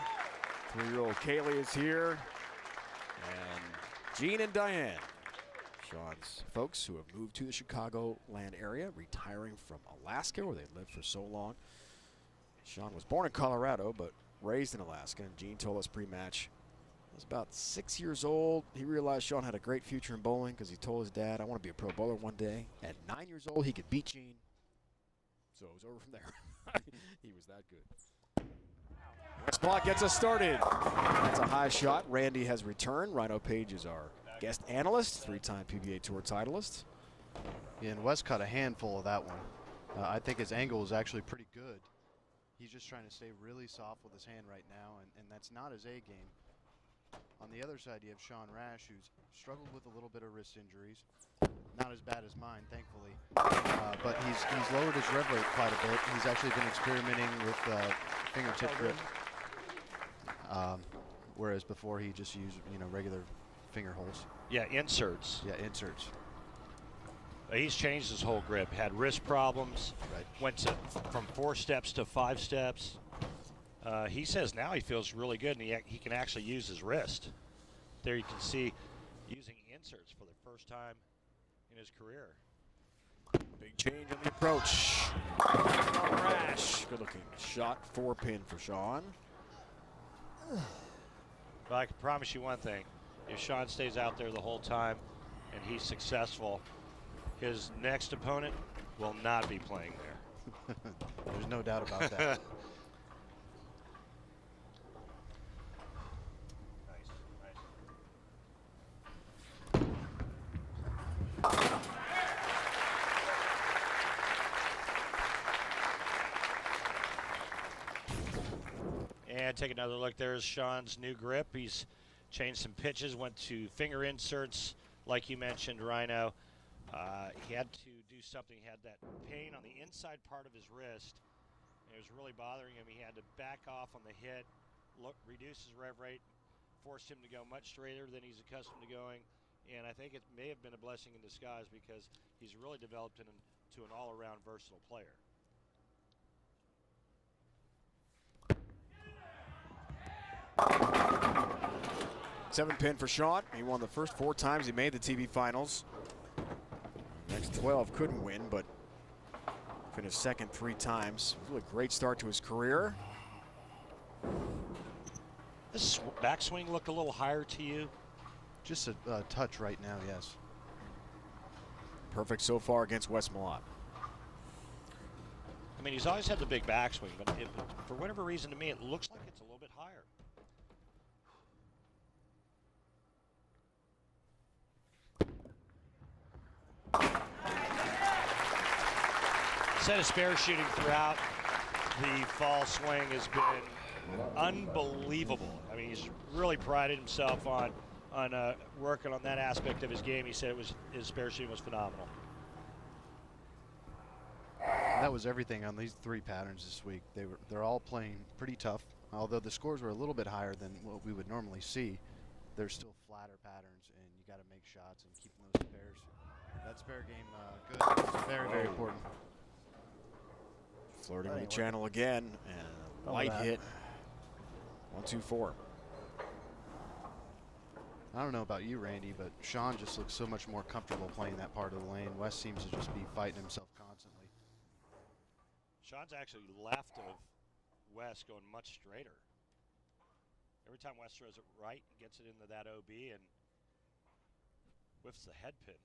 3-year-old Kaylee is here. And Jean and Diane. Sean's folks who have moved to the Chicagoland area, retiring from Alaska where they lived for so long. Sean was born in Colorado but raised in Alaska, and Gene told us pre-match he was about 6 years old. He realized Sean had a great future in bowling because he told his dad, "I want to be a pro bowler one day." At 9 years old, he could beat Gene. So it was over from there. He was that good. West Block gets us started. That's a high shot. Randy has returned. Rhino Page is our guest analyst, 3-time PBA Tour titleist. Yeah, and West caught a handful of that one. I think his angle is actually pretty good. He's just trying to stay really soft with his hand right now, and that's not his A game. On the other side, you have Sean Rash, who's struggled with a little bit of wrist injuries. Not as bad as mine, thankfully. But he's lowered his rev rate quite a bit. He's actually been experimenting with fingertip grip. Whereas before he just used, regular finger holes. Yeah, inserts. Yeah, inserts. He's changed his whole grip. Had wrist problems. Right. Went from 4 steps to 5 steps. He says now he feels really good, and he can actually use his wrist. There you can see using inserts for the first time in his career. Big change on the approach. Sean Rash, good looking shot, 4-pin for Sean. But I can promise you one thing. If Sean stays out there the whole time and he's successful, his next opponent will not be playing there. There's no doubt about that. And take another look. There's Sean's new grip. He's changed some pitches, went to finger inserts, like you mentioned, Rhino. He had to do something. He had that pain on the inside part of his wrist. And it was really bothering him. He had to back off on the hit, reduce his rev rate, forced him to go much straighter than he's accustomed to going. And I think it may have been a blessing in disguise because he's really developed into an all-around versatile player. Seven pin for Sean. He won the first 4 times he made the TV finals. Next 12 couldn't win, but finished second 3 times. Really great start to his career. This backswing look a little higher to you? Just a touch right now, yes. Perfect so far against Wes Malott. I mean, he's always had the big backswing, but for whatever reason, to me, it looks like it's a little bit higher. Set of spare shooting throughout the fall swing has been unbelievable. I mean, he's really prided himself on working on that aspect of his game. He said his spare shooting was phenomenal. That was everything on these 3 patterns this week. They're all playing pretty tough. Although the scores were a little bit higher than what we would normally see, they're still flatter patterns, and you got to make shots and keep those spares. That spare game good. It's very, very important. Flirting with the channel again, and a light hit. 1-2-4. I don't know about you, Randy, but Sean just looks so much more comfortable playing that part of the lane. Wes seems to just be fighting himself constantly. Sean's actually left of Wes going much straighter. Every time Wes throws it right, gets it into that OB and whiffs the head pin.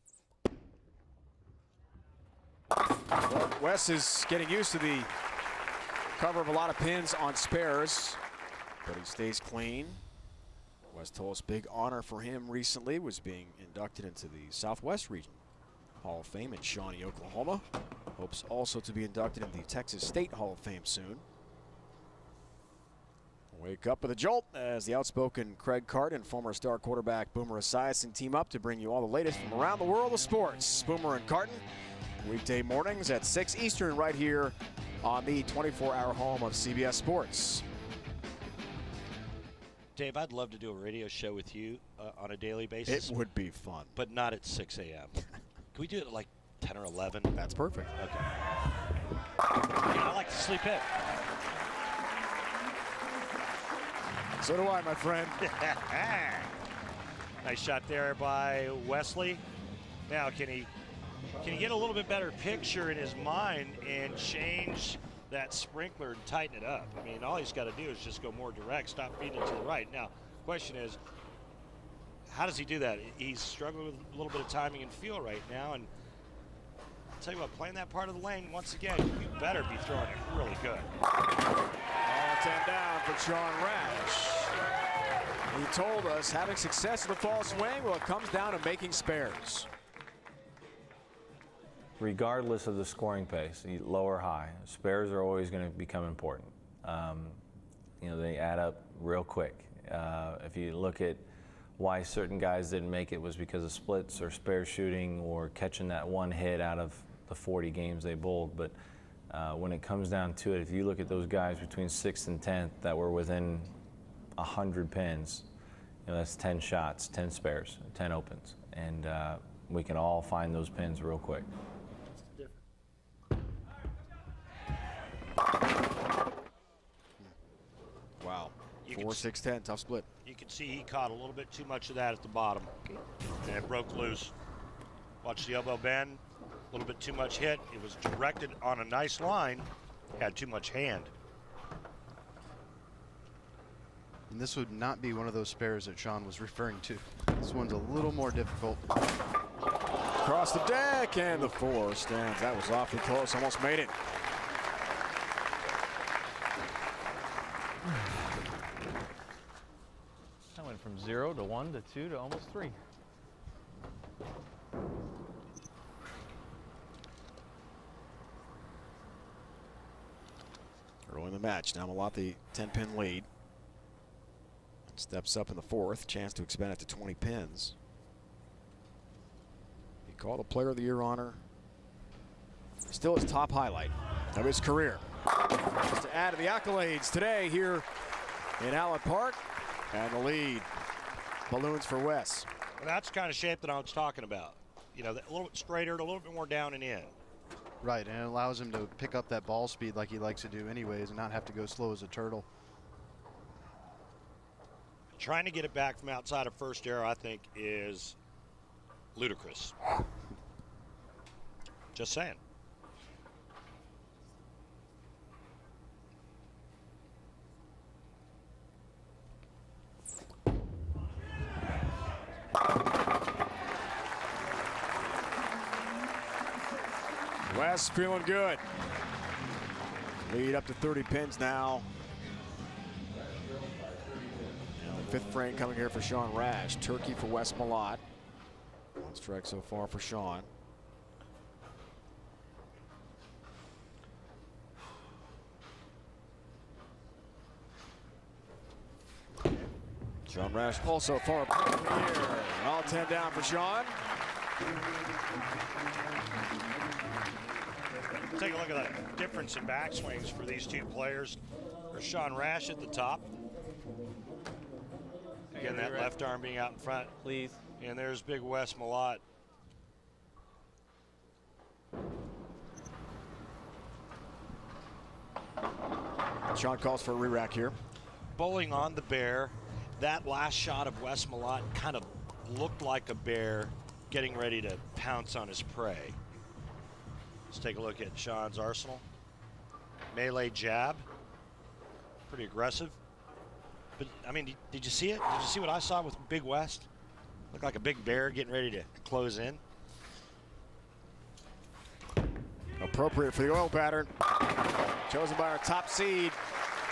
Well, Wes is getting used to the cover of a lot of pins on spares, but he stays clean. Wes told us big honor for him recently was being inducted into the Southwest Region Hall of Fame in Shawnee, Oklahoma. Hopes also to be inducted into the Texas State Hall of Fame soon. Wake up with a jolt as the outspoken Craig Carton and former star quarterback Boomer Esiason team up to bring you all the latest from around the world of sports. Boomer and Carton, weekday mornings at 6 Eastern right here on the 24-hour home of CBS Sports. Dave, I'd love to do a radio show with you on a daily basis. It would be fun. But not at 6 a.m. Can we do it at like 10 or 11? That's perfect. Okay. I like to sleep in. So do I, my friend. Nice shot there by Wesley. Now, can he get a little bit better picture in his mind and change that sprinkler and tighten it up? I mean, all he's got to do is just go more direct, stop feeding it to the right. Now, question is, how does he do that? He's struggling with a little bit of timing and feel right now, and I'll tell you what, playing that part of the lane, once again, you better be throwing it really good. All 10 down for Sean Rash. He told us having success in the fall swing, well, it comes down to making spares. Regardless of the scoring pace, low or high, spares are always going to become important. You know, they add up real quick. If you look at why certain guys didn't make it, was because of splits or spare shooting or catching that one hit out of the 40 games they bowled. But when it comes down to it, if you look at those guys between 6th and 10th that were within 100 pins, you know, that's 10 shots, 10 spares, 10 opens, and we can all find those pins real quick. Wow. 4-6-10, tough split. You can see he caught a little bit too much of that at the bottom, and it broke loose. Watch the elbow bend, a little bit too much hit. It was directed on a nice line, had too much hand. And this would not be one of those spares that Sean was referring to. This one's a little more difficult. Across the deck, and the 4 stands. That was awfully close, almost made it. That went from 0 to 1 to 2 to almost 3. Early in the match, now Malati 10-pin lead. Steps up in the 4th, chance to expand it to 20 pins. He called a Player of the Year honor. Still his top highlight of his career. Just to add to the accolades today here in Allen Park, and the lead balloons for Wes. Well, that's the kind of shape that I was talking about. You know, a little bit straighter, a little bit more down and in. Right, and it allows him to pick up that ball speed like he likes to do anyways and not have to go slow as a turtle. Trying to get it back from outside of first arrow, I think, is ludicrous. Just saying. Wes feeling good. Lead up to 30 pins now. And the 5th frame coming here for Sean Rash. Turkey for Wes Malott. 1 strike so far for Sean. Sean Rash also far player of the year. All 10 down for Sean. Take a look at the difference in backswings for these two players. There's Sean Rash at the top. Again, that left arm being out in front. Please. And there's big Wes Malott. Sean calls for a re-rack here. Bowling on the bear. That last shot of Wes Malott kind of looked like a bear getting ready to pounce on his prey. Let's take a look at Sean's arsenal. Melee jab. Pretty aggressive. But, I mean, did you see it? Did you see what I saw with Big West? Looked like a big bear getting ready to close in. Appropriate for the oil pattern. Chosen by our top seed,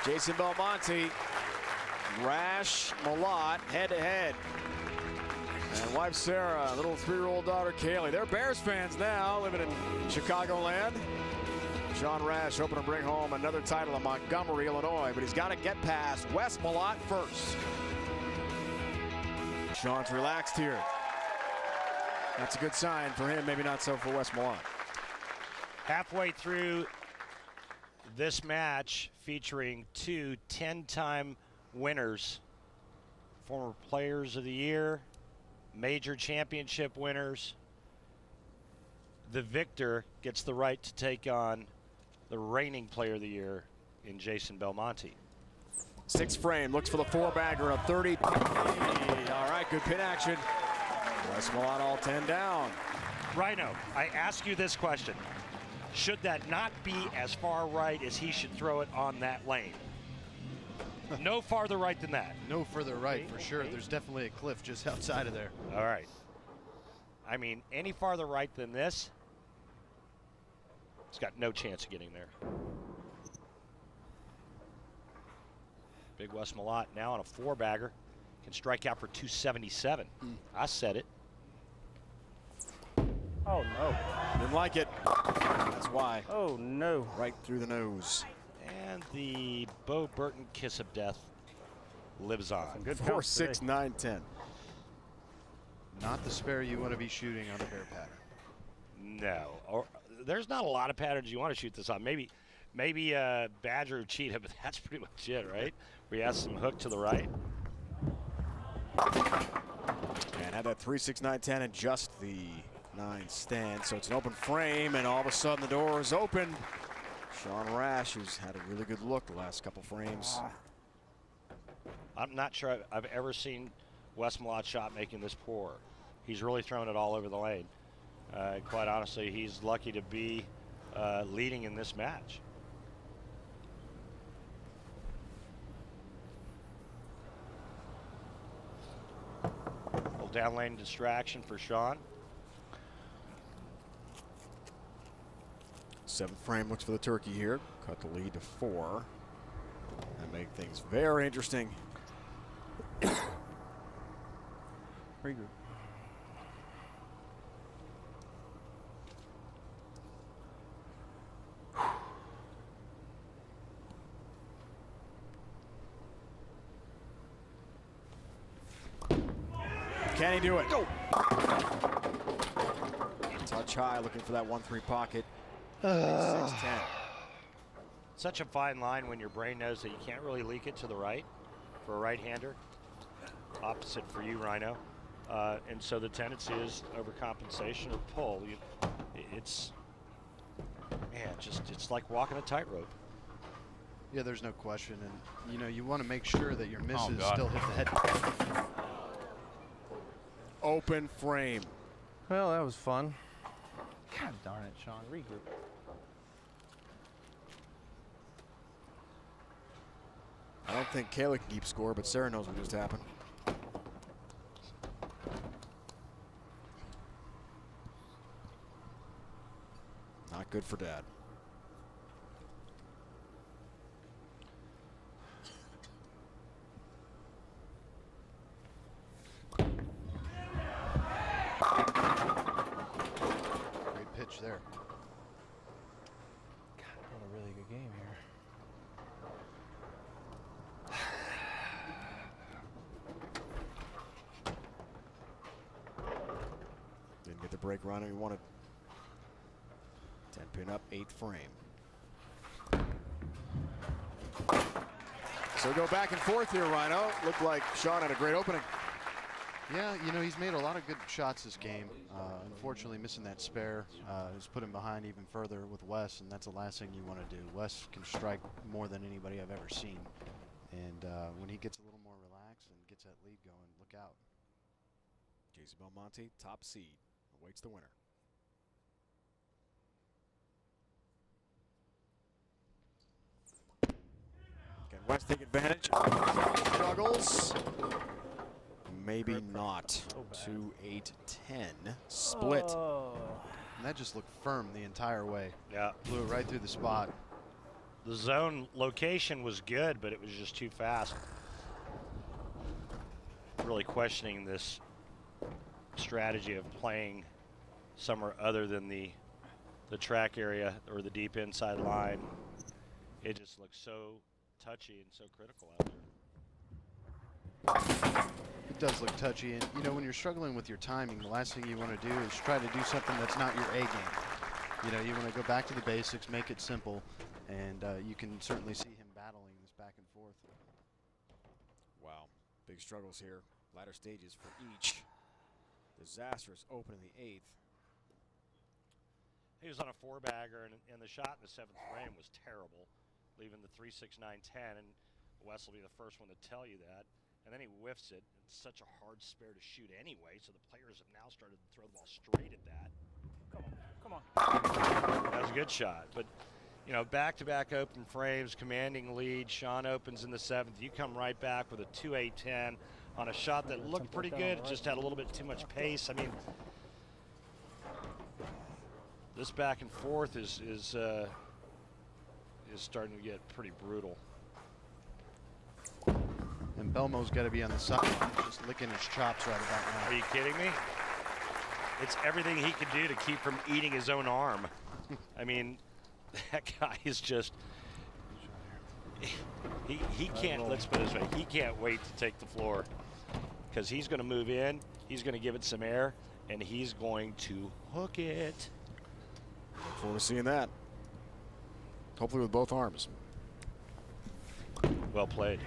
Jason Belmonte. Rash, Malott, head-to-head. And wife Sarah, little 3-year-old daughter Kaylee. They're Bears fans now, living in Chicagoland. Sean Rash hoping to bring home another title in Montgomery, Illinois, but he's got to get past Wes Malott first. Sean's relaxed here. That's a good sign for him, maybe not so for Wes Malott. Halfway through this match featuring 2 10-time winners, former Players of the Year, major championship winners. The victor gets the right to take on the reigning Player of the Year in Jason Belmonte. 6th frame, looks for the 4-bagger, a 30. All right, good pin action. Westmont all 10 down. Rhino, I ask you this question. Should that not be as far right as he should throw it on that lane? No farther right than that. No further right for sure. There's definitely a cliff just outside of there. All right. I mean, any farther right than this, it's got no chance of getting there. Big Wes Malott now on a 4-bagger. Can strike out for 277. I said it. Oh, no. Didn't like it. That's why. Oh, no. Right through the nose. And the Bo Burton kiss of death lives on. 4, 6, 9, 10. Not the spare you want to be shooting on a bear pattern. No. Or, there's not a lot of patterns you want to shoot this on. Maybe Badger or Cheetah, but that's pretty much it, right? Where you have some hook to the right. And had that 3, 6, 9, 10 and just the 9 stand. So it's an open frame, and all of a sudden the door is open. Sean Rash, who's had a really good look the last couple frames. I'm not sure I've ever seen Wes Malott's shot making this poor. He's really thrown it all over the lane. Quite honestly, he's lucky to be leading in this match. Little down lane distraction for Sean. 7th frame looks for the turkey here. Cut the lead to 4. And make things very interesting. Regroup. Can he do it? Go. Touch high, looking for that 1-3 pocket. 6-10. Such a fine line when your brain knows that you can't really leak it to the right for a right-hander. Opposite for you, Rhino. And so the tendency is overcompensation or pull. It's like walking a tightrope. Yeah, there's no question. And, you know, you want to make sure that your misses still hit the head. Open frame. Well, that was fun. God darn it, Sean. Regroup. I don't think Kayla can keep score, but Sarah knows what just happened. Not good for Dad. Great pitch there. God, what a really good game here. Didn't get the break run he wanted. 10 pin up, 8th frame. So go back and forth here, Rhino. Looked like Sean had a great opening. Yeah, you know, he's made a lot of good shots this game. Unfortunately, missing that spare has put him behind even further with Wes, and that's the last thing you want to do. Wes can strike more than anybody I've ever seen. And when he gets a little more relaxed and gets that lead going, look out. Casey Belmonte, top seed, awaits the winner. Can West take advantage? Struggles. Maybe not. 2, 8, 10. Split. And that just looked firm the entire way. Yeah. Blew it right through the spot. The zone location was good, but it was just too fast. Really questioning this strategy of playing somewhere other than the track area or the deep inside line. It just looks so touchy and so critical out there. It does look touchy, and you know, when you're struggling with your timing, the last thing you want to do is try to do something that's not your A game. You know, you want to go back to the basics, make it simple, and you can certainly see him battling this back and forth. Wow, big struggles here. Latter stages for each. Disastrous open in the 8th. He was on a 4-bagger, and the shot in the 7th frame was terrible, leaving the 3, 6, 9, 10, and Wes will be the first one to tell you that. and then he whiffs it. It's such a hard spare to shoot anyway, so the players have now started to throw the ball straight at that. Come on. That was a good shot, but you know, back-to-back open frames, commanding lead. Sean opens in the 7th. You come right back with a 2-8-10 on a shot that looked pretty good. It just had a little bit too much pace. I mean, this back and forth is starting to get pretty brutal. And Belmo's got to be on the side, just licking his chops right about now. Are you kidding me? It's everything he can do to keep from eating his own arm. I mean, that guy is just, he can't, let's put it this way, he can't wait to take the floor, because he's going to move in, he's going to give it some air, and he's going to hook it. Look forward to seeing that. Hopefully with both arms. Well played.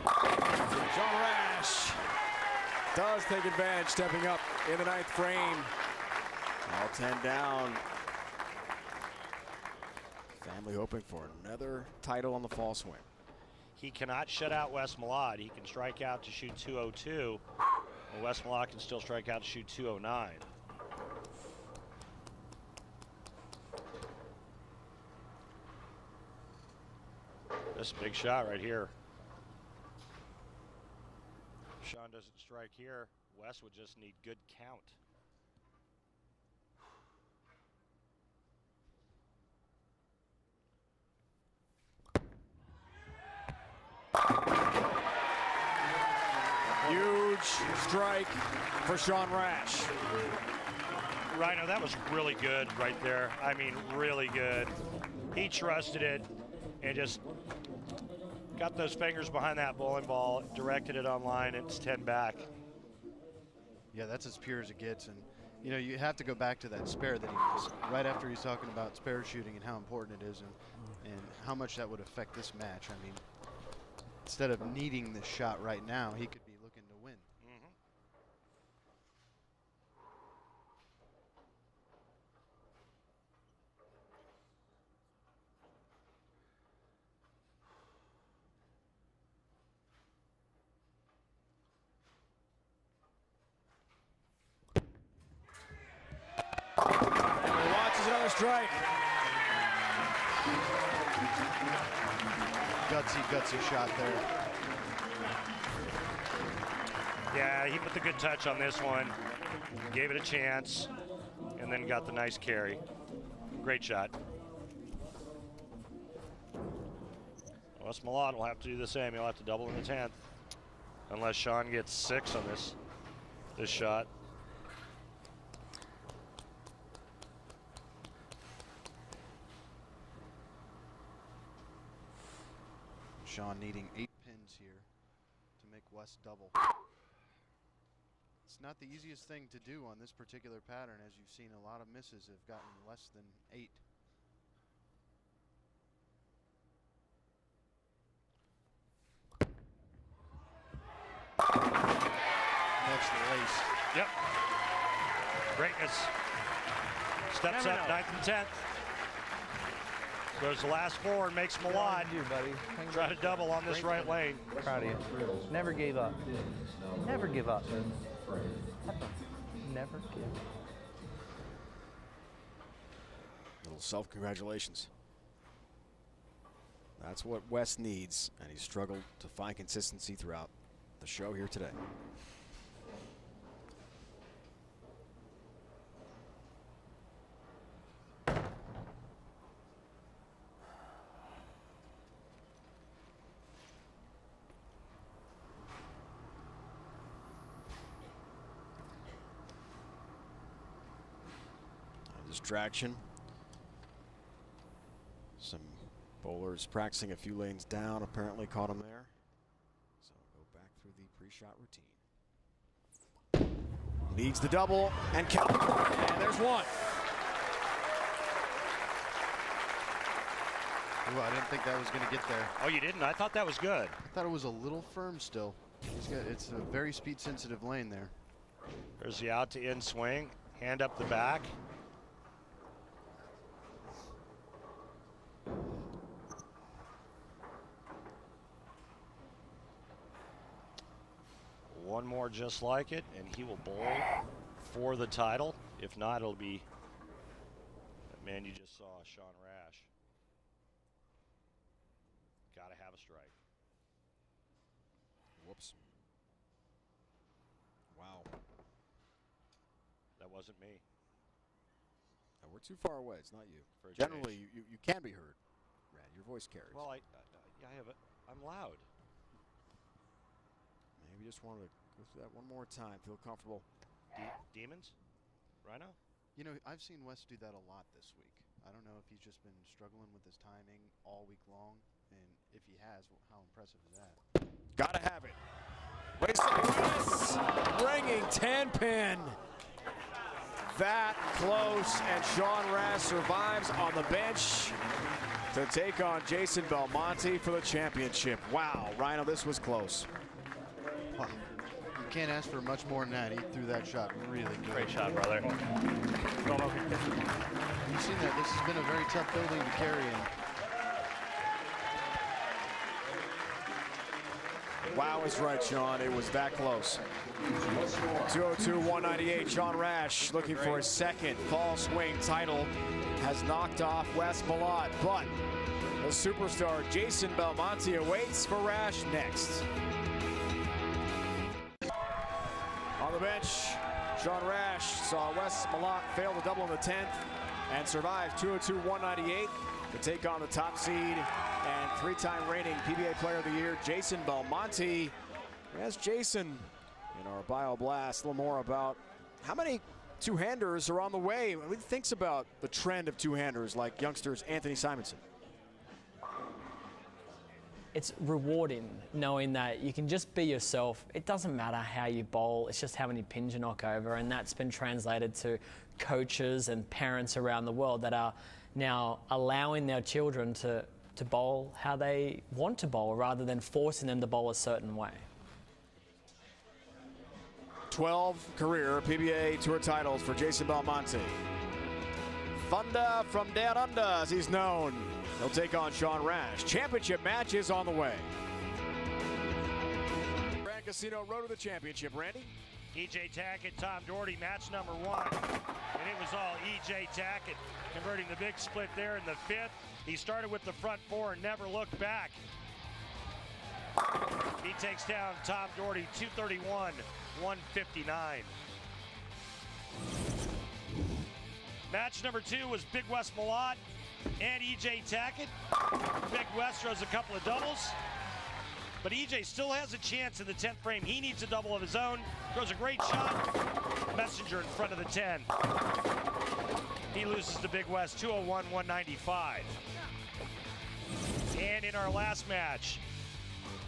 Sean Rash does take advantage, stepping up in the 9th frame. All 10 down. Family hoping for another title on the fall swing. He cannot shut out Wes Malott. He can strike out to shoot 202. Well, Wes Malott can still strike out to shoot 209. This is a big shot right here. If Sean doesn't strike here, Wes would just need good count. Huge strike for Sean Rash. Rhino, that was really good right there. I mean, really good. He trusted it and just got those fingers behind that bowling ball, directed it online, and it's 10 back. Yeah, that's as pure as it gets. And, you know, you have to go back to that spare that he missed. Right after he's talking about spare shooting and how important it is and how much that would affect this match. I mean, instead of needing this shot right now, he could be looking to win. Watches another strike. Gutsy shot there. Yeah, he put the good touch on this one, gave it a chance, and then got the nice carry. Great shot. Wes Malott will have to do the same. He'll have to double in the 10th, unless Sean gets 6 on this shot. Sean needing 8 pins here to make Wes double. It's not the easiest thing to do on this particular pattern, as you've seen a lot of misses have gotten less than 8. That's the lace. Yep. Greatness. Steps up 9th and 10th. Goes the last 4 and makes Malott try to double on this right lane. Proud of you. Never gave up. Never give up. Never give up. Little self-congratulations. That's what Wes needs, and he's struggled to find consistency throughout the show here today. Distraction. Some bowlers practicing a few lanes down apparently caught him there. So go back through the pre-shot routine. Needs the double and count. And there's one. Ooh, I didn't think that was going to get there. Oh, you didn't? I thought that was good. I thought it was a little firm still. It's a very speed-sensitive lane there. There's the out to in swing. Hand up the back. One more just like it, and he will bowl for the title. If not, it'll be that man you just saw, Sean Rash. Got to have a strike. Whoops. Wow. That wasn't me. No, we're too far away. It's not you. For a Generally, change. you can be heard. Rad, your voice carries. Well, I have it. I'm loud. Maybe just wanted to go through that one more time. Feel comfortable. Demons? Rhino? You know, I've seen Wes do that a lot this week. I don't know if he's just been struggling with his timing all week long, and if he has, how impressive is that? Gotta have it. West bringing 10-pin. That close, and Sean Rash survives on the bench to take on Jason Belmonte for the championship. Wow, Rhino, this was close. Wow. You can't ask for much more than that. He threw that shot really good. Great shot, brother. You've seen that. This has been a very tough building to carry in. Wow is right, Sean. It was that close. 202-198. Sean Rash looking for his second fall swing title. Has knocked off Wes Malott, but the superstar Jason Belmonte awaits for Rash next. On the bench, Sean Rash saw Wes Malott fail to double in the 10th and survives 202-198 to take on the top seed and three-time reigning PBA Player of the Year, Jason Belmonte. As Jason, in our Bio Blast, a little more about how many two-handers are on the way. What he thinks about the trend of two-handers like youngsters Anthony Simonson. It's rewarding knowing that you can just be yourself. It doesn't matter how you bowl, it's just how many pins you knock over, and that's been translated to coaches and parents around the world that are now allowing their children to bowl how they want to bowl rather than forcing them to bowl a certain way. 12 career PBA Tour titles for Jason Belmonte. Thunder from down under, as he's known. He'll take on Sean Rash. Championship match is on the way. Grand Casino Road to the championship, Randy. E.J. Tackett, Tom Doherty, match number 1. And it was all E.J. Tackett converting the big split there in the 5th. He started with the front 4 and never looked back. He takes down Tom Doherty 231-159. Match number 2 was Big Wes Malott and E.J. Tackett. Big Wes throws a couple of doubles, but E.J. still has a chance in the 10th frame. He needs a double of his own. Throws a great shot. Messenger in front of the 10. He loses to Big Wes 201-195. And in our last match,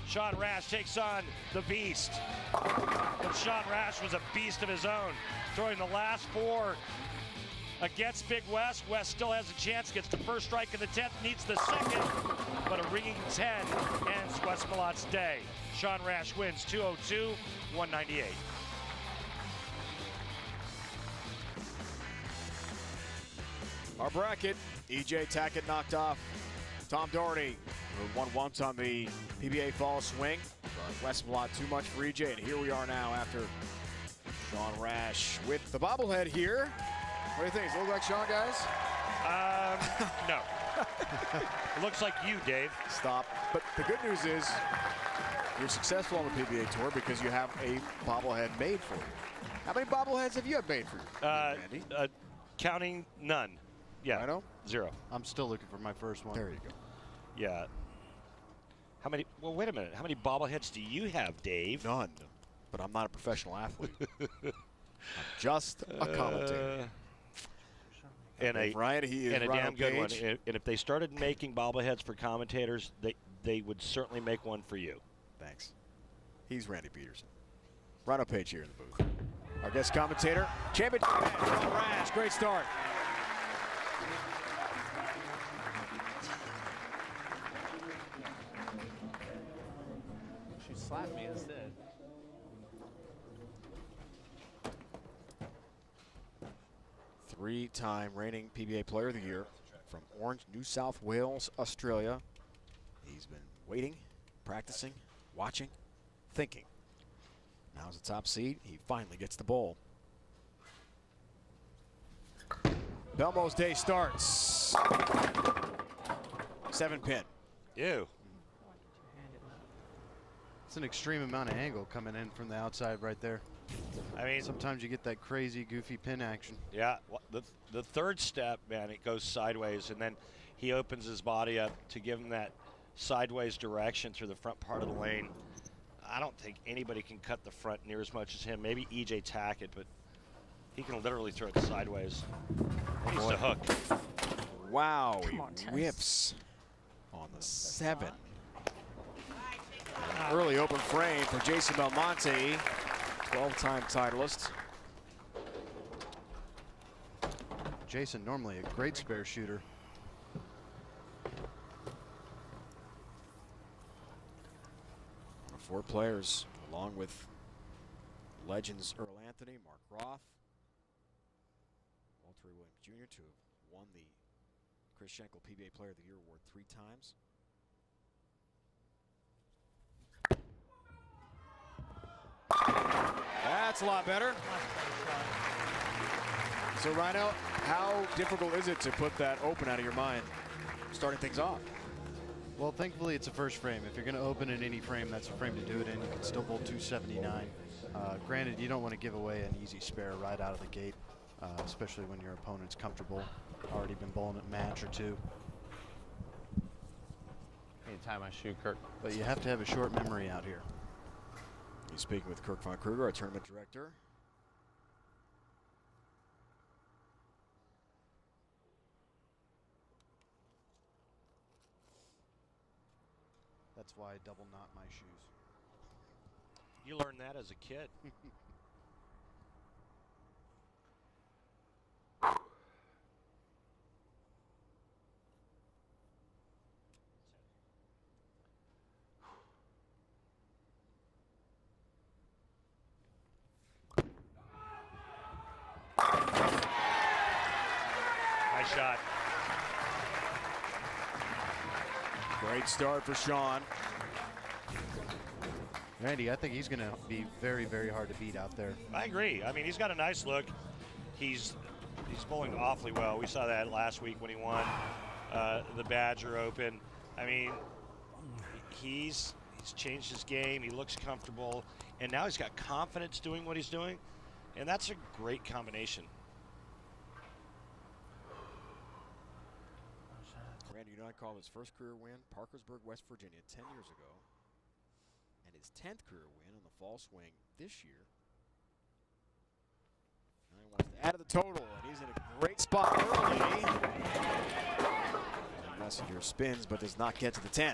Sean Rash takes on the Beast. But Sean Rash was a beast of his own, throwing the last 4 against Big Wes. Wes still has a chance, gets the first strike in the 10th, needs the second, but a ringing 10 ends Wes Malott's day. Sean Rash wins 202-198. Our bracket, E.J. Tackett knocked off Tom Doherty, who won once on the PBA fall swing. Wes Malott too much for E.J., and here we are now after Sean Rash with the bobblehead here. What do you think? Does it look like Sean, guys? No. It looks like you, Dave. Stop. But the good news is you're successful on the PBA Tour because you have a bobblehead made for you. How many bobbleheads have you had made for you, Andy? Counting none. Yeah. I know. 0. I'm still looking for my first one. There you go. Yeah. How many? Well, wait a minute. How many bobbleheads do you have, Dave? None. But I'm not a professional athlete. I'm just a commentator. And a damn good one. Page. And if they started making bobbleheads for commentators, they would certainly make one for you. Thanks. He's Randy Peterson. Rhino Page here in the booth. Our guest commentator, championship match, Sean Rash. Great start. She slapped me instead. Three-time reigning PBA Player of the Year from Orange, New South Wales, Australia. He's been waiting, practicing, watching, thinking. Now's the top seed. He finally gets the bowl. Belmo's day starts. 7-pin. Ew. It's an extreme amount of angle coming in from the outside right there. I mean, sometimes you get that crazy, goofy pin action. Yeah, the third step, man, it goes sideways, and then he opens his body up to give him that sideways direction through the front part of the lane. I don't think anybody can cut the front near as much as him. Maybe EJ Tackett, but he can literally throw it sideways. He needs to hook. Wow, he whiffs on the 7. An early open frame for Jason Belmonte, 12-time titleist. Jason, normally a great spare shooter. Four players, along with legends Earl Anthony, Mark Roth, Walter Williams Jr., to have won the Chris Schenkel PBA Player of the Year award 3 times. That's a lot better. So, Rhino, how difficult is it to put that open out of your mind, starting things off? Well, thankfully it's a first frame. If you're going to open in any frame, that's a frame to do it in. You can still bowl 279. Granted, you don't want to give away an easy spare right out of the gate, especially when your opponent's comfortable, already been bowling a match or two. I need to tie my shoe, Kirk. But you have to have a short memory out here. He's speaking with Kirk Von Kruger, our tournament director. That's why I double knot my shoes. You learned that as a kid. Nice shot. Great start for Sean. Randy, I think he's going to be very, very hard to beat out there. I agree. I mean, he's got a nice look. He's bowling awfully well. We saw that last week when he won the Badger Open. I mean, he's changed his game. He looks comfortable, and now he's got confidence doing what he's doing, and that's a great combination. Randy United called his first career win, Parkersburg, West Virginia, 10 years ago. And his 10th career win on the fall swing this year. Now he wants to add to the total, and he's in a great spot early. And Messenger spins, but does not get to the 10.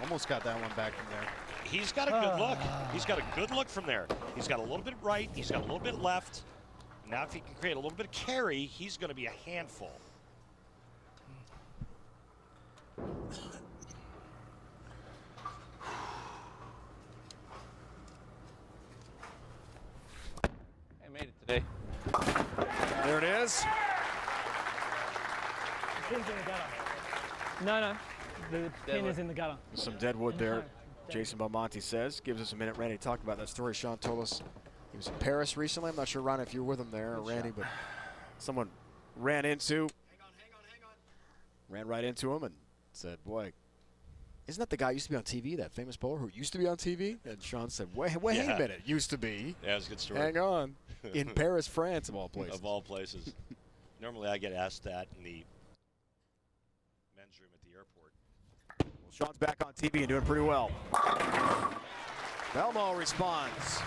Almost got that one back from there. He's got a good look. He's got a good look from there. He's got a little bit right. He's got a little bit left. Now if he can create a little bit of carry, he's going to be a handful. I made it today. There it is. The pin's in the gutter. No, the pin is in the gutter. Some dead wood there, Jason Belmonte says. Gives us a minute. Randy talked about that story. Sean told us he was in Paris recently. I'm not sure, Ron, if you were with him there, or Randy, but someone ran right into him and said, boy, isn't that the guy who used to be on TV, that famous bowler who used to be on TV? And Sean said, wait a minute, used to be. Yeah, it was a good story. Hang on. In Paris, France, of all places. Of all places. Normally I get asked that in the men's room at the airport. Well, Sean's back on TV and doing pretty well. Belmo responds.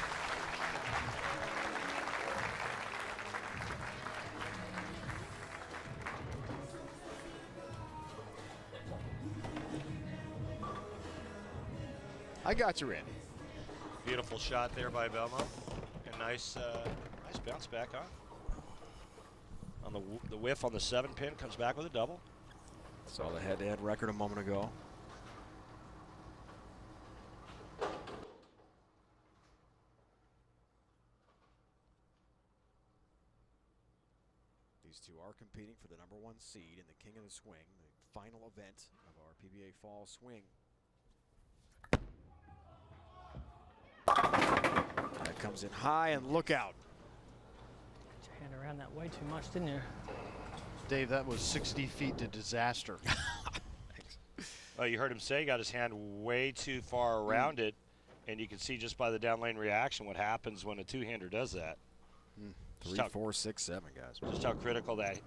I got you, Randy. Beautiful shot there by Belmo. And nice bounce back on the whiff on the 7-pin. Comes back with a double. Saw the head-to-head record a moment ago. These two are competing for the #1 seed in the King of the Swing, the final event of our PBA Fall Swing. comes in high and look out. Put your hand around that way too much, didn't you? Dave, that was 60 feet to disaster. Well, you heard him say he got his hand way too far around it, and you can see just by the down lane reaction what happens when a two-hander does that. 3, 4, 6, 7, guys. Just how critical that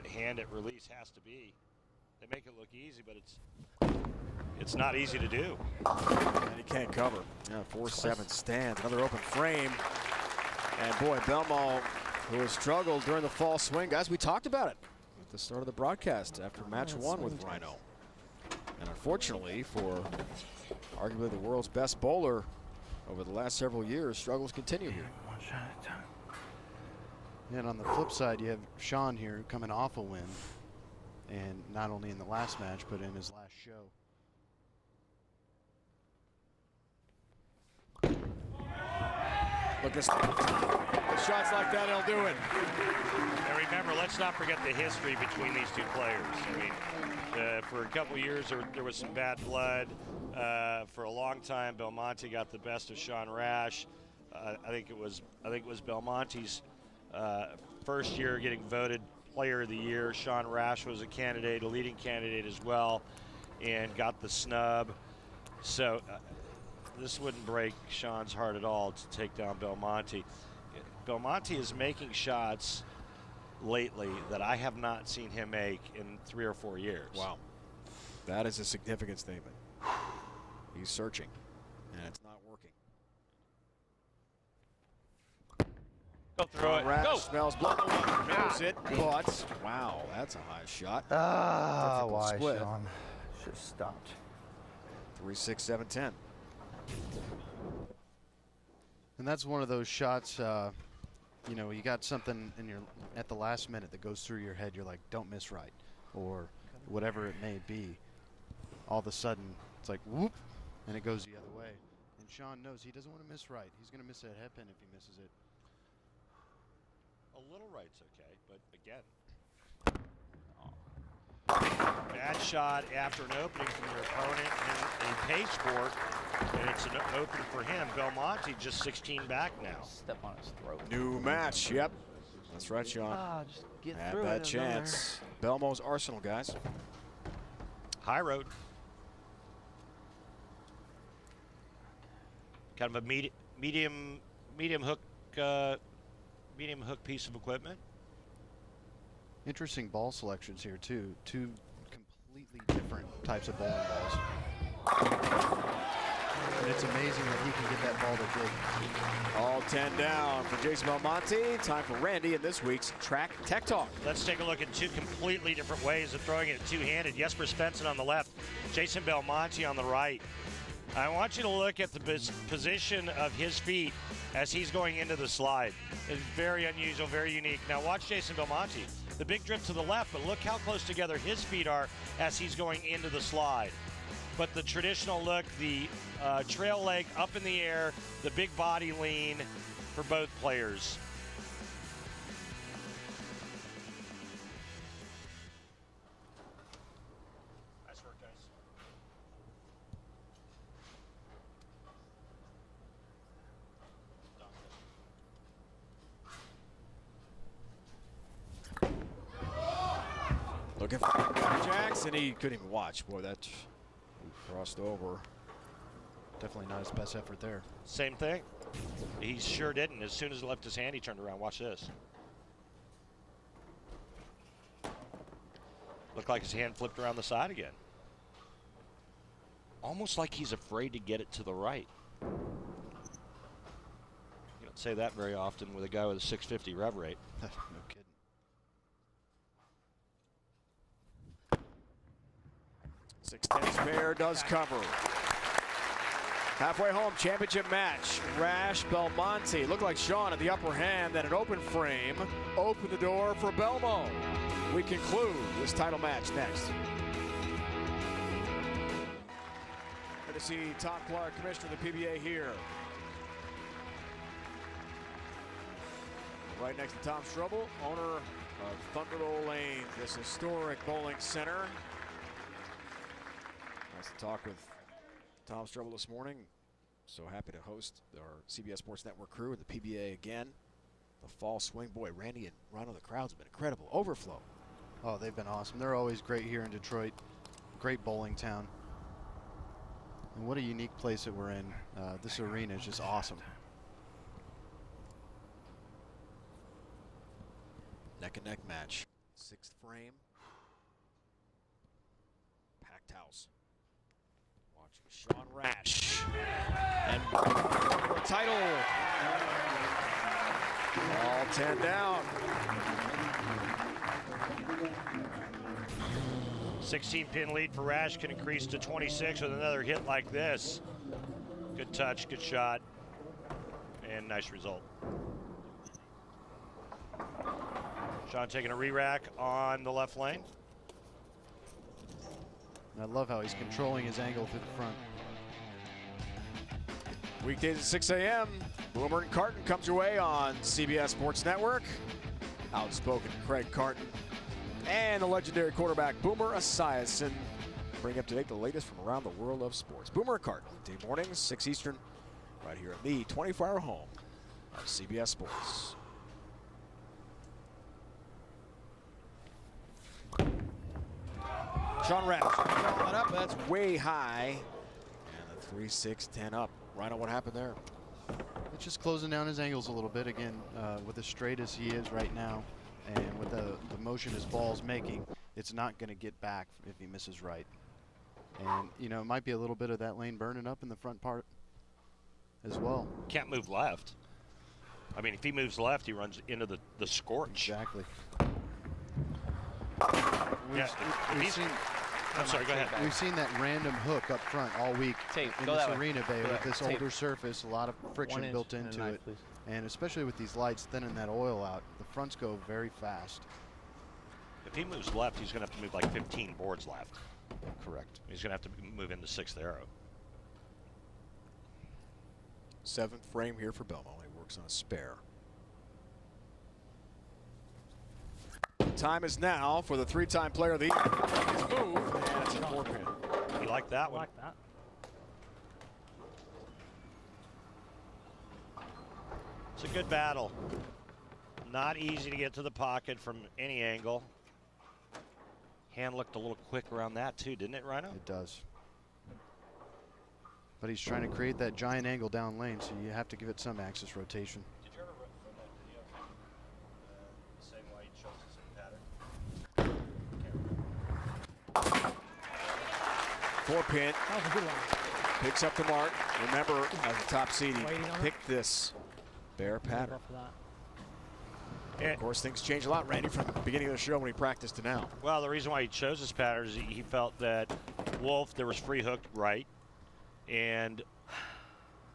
hand at release has to be. They make it look easy, but it's not easy to do. And he can't cover. Yeah, 4-7 stands. Another open frame. And boy, Belmo, who has struggled during the fall swing. Guys, we talked about it at the start of the broadcast after match 1 with Rhino. And unfortunately for arguably the world's best bowler over the last several years, struggles continue here. One shot at a time. And on the flip side, you have Sean here coming off a win. And not only in the last match, but in his last show. Look at shots like that, he'll do it. And remember, let's not forget the history between these two players. I mean, for a couple years, there was some bad blood. For a long time, Belmonte got the best of Sean Rash. I think it was Belmonte's first year getting voted Player of the Year. Sean Rash was a leading candidate as well, and got the snub. So this wouldn't break Sean's heart at all to take down Belmonte. Belmonte is making shots lately that I have not seen him make in 3 or 4 years. Wow. That is a significant statement. He's searching, and it's not working. Go through it. Rash smells blood. Knows it, but wow, that's a high shot. Why, split. Sean? Should have stopped. 3, 6, 7, 10. And that's one of those shots, you know, you got something in at the last minute that goes through your head. You're like, don't miss right, or whatever it may be. All of a sudden, it's like, whoop, and it goes the other way. And Sean knows he doesn't want to miss right. He's going to miss that head pin if he misses it. A little right's okay, but again. Bad shot after an opening from your opponent in a pace sport, and it's an open for him. Belmonte just 16 back now. Step on his throat. New match, yep. That's right, Sean. Just get Had through that it. chance. Belmo's Arsenal, guys. High road. Kind of a medium hook piece of equipment. Interesting ball selections here too. Two completely different types of bowling balls. And it's amazing that he can get that ball to dig. All 10 down for Jason Belmonte. Time for Randy in this week's Track Tech Talk. Let's take a look at two completely different ways of throwing it two-handed. Jesper Svensson on the left, Jason Belmonte on the right. I want you to look at the position of his feet as he's going into the slide. It's very unusual, very unique. Now watch Jason Belmonte. The big drift to the left, but look how close together his feet are as he's going into the slide. But the traditional look, the trail leg up in the air, the big body lean for both players. Nice work, guys. Looking for Jackson. He couldn't even watch. Boy, that crossed over. Definitely not his best effort there. Same thing. He sure didn't. As soon as he left his hand, he turned around. Watch this. Looked like his hand flipped around the side again. Almost like he's afraid to get it to the right. You don't say that very often with a guy with a 650 rev rate. No kidding. Six-10 spare does cover. Halfway home, championship match. Rash, Belmonte. Looked like Sean at the upper hand, then an open frame. Open the door for Belmo. We conclude this title match next. Good to see Tom Clark, Commissioner of the PBA here. Right next to Tom Strobel, owner of Thunderdome Lanes, this historic bowling center. Nice to talk with Tom Strobel this morning. So happy to host our CBS Sports Network crew and the PBA again. The fall swing, boy, Randy and Rhino, the crowds have been incredible. Overflow. Oh, they've been awesome. They're always great here in Detroit. Great bowling town. And what a unique place that we're in. This arena is just awesome. Neck and neck match. 6th frame. Packed house. Watching Sean Rash. And for a title. All 10 down. 16-pin lead for Rash can increase to 26 with another hit like this. Good touch, good shot, and nice result. Sean taking a re-rack on the left lane. And I love how he's controlling his angle through the front. Weekdays at 6 a.m. Boomer and Carton comes your way on CBS Sports Network. Outspoken Craig Carton and the legendary quarterback Boomer Esiason bring up to date the latest from around the world of sports. Boomer and Carton, weekday mornings, 6 Eastern, right here at the 24-hour home of CBS Sports. Sean Rash, that up, that's way high. And the 3-6-10 up. Rhino, what happened there? It's just closing down his angles a little bit again, with as straight as he is right now, and with the motion his ball's making, it's not going to get back if he misses right. And you know, it might be a little bit of that lane burning up in the front part as well. Can't move left. I mean, if he moves left, he runs into the scorch. Exactly. Yeah, I'm sorry, go ahead. We've seen that random hook up front all week in this arena bay with this older surface, a lot of friction built into it. And especially with these lights thinning that oil out, the fronts go very fast. If he moves left, he's going to have to move like 15 boards left. Correct. He's going to have to move into 6th arrow. 7th frame here for Belmo. He works on a spare. Time is now for the 3-time player of the year. It's move, and it's a 4-pin. You like that one? I like that. It's a good battle. Not easy to get to the pocket from any angle. Hand looked a little quick around that too, didn't it, Rhino? It does. But he's trying to create that giant angle down lane, so you have to give it some axis rotation. Did you ever run that video? The same way he shows the same pattern. 4-pin. That was a good one. Picks up the mark. Remember, as a top seed, he picked this bear pattern. Of course, things change a lot, Randy, from the beginning of the show when he practiced to now. Well, the reason why he chose this pattern is he felt that Wolf, there was free hook right, and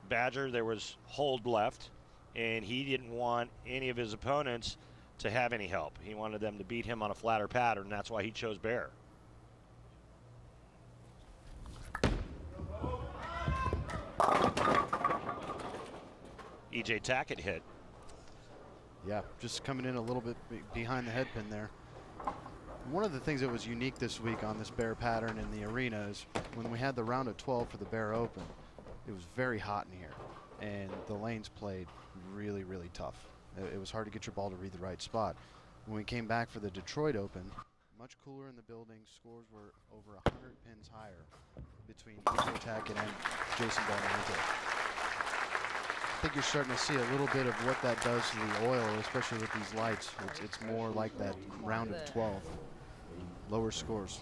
Badger, there was hold left, and he didn't want any of his opponents to have any help. He wanted them to beat him on a flatter pattern, and that's why he chose bear. EJ Tackett hit. Yeah, just coming in a little bit behind the head pin there. One of the things that was unique this week on this bear pattern in the arena is when we had the round of 12 for the Bear Open, it was very hot in here, and the lanes played really, really tough. It was hard to get your ball to read the right spot. When we came back for the Detroit Open, much cooler in the building, scores were over 100 pins higher between EJ Tackett and Jason Belmonte. I think you're starting to see a little bit of what that does to the oil, especially with these lights. It's more like that round of 12. Lower scores.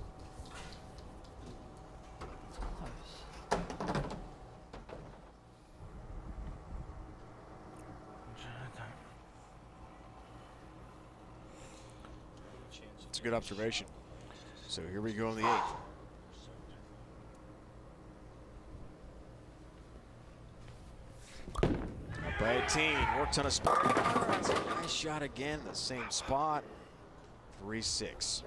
It's a good observation. So here we go in the 8th. By 18, works on a spare. That's a nice shot again, the same spot. 3-6.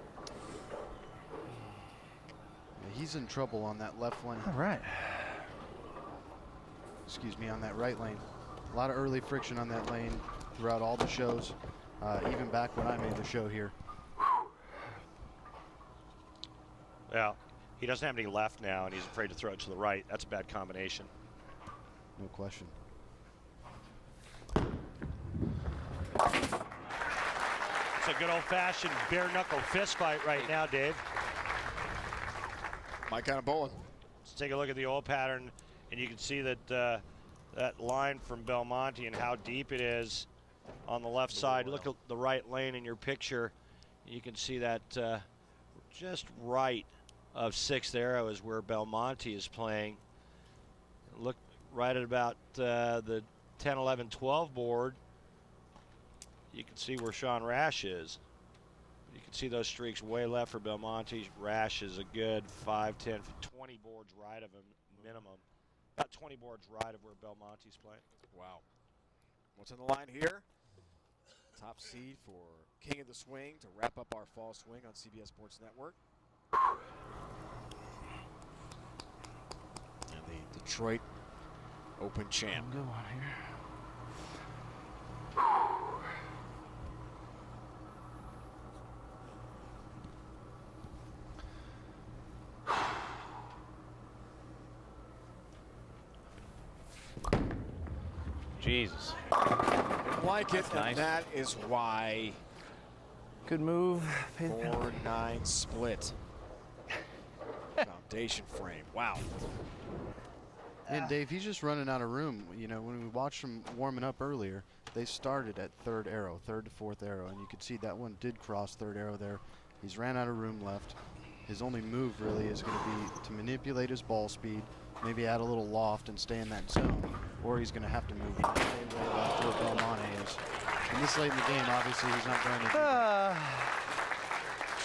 He's in trouble on that left lane. All right. Excuse me, on that right lane. A lot of early friction on that lane throughout all the shows, even back when I made the show here. Well, he doesn't have any left now, and he's afraid to throw it to the right. That's a bad combination. no question. It's a good old-fashioned bare-knuckle fist fight right now, Dave. My kind of bowling. Let's take a look at the old pattern, and you can see that that line from Belmonte and how deep it is on the left side. Look at the right lane in your picture. You can see that just right of 6th arrow is where Belmonte is playing. Look right at about the 10, 11, 12 board. You can see where Sean Rash is. You can see those streaks way left for Belmonte. Rash is a good 5, 10, 20 boards right of him minimum. About 20 boards right of where Belmonte's playing. Wow. What's on the line here? Top seed for King of the Swing to wrap up our fall swing on CBS Sports Network. And the Detroit Open champ. Good one here. Jesus. Didn't like it, Nice. and that is why. Good move. 4-9 split. Foundation frame. Wow. And Dave, he's just running out of room. You know, when we watched him warming up earlier, they started at 3rd arrow, 3rd to 4th arrow, and you could see that one did cross 3rd arrow there. He's ran out of room left. His only move really is going to be to manipulate his ball speed, maybe add a little loft and stay in that zone, or he's going to have to move way left where Belmonte is. And this late in the game, obviously, he's not going to.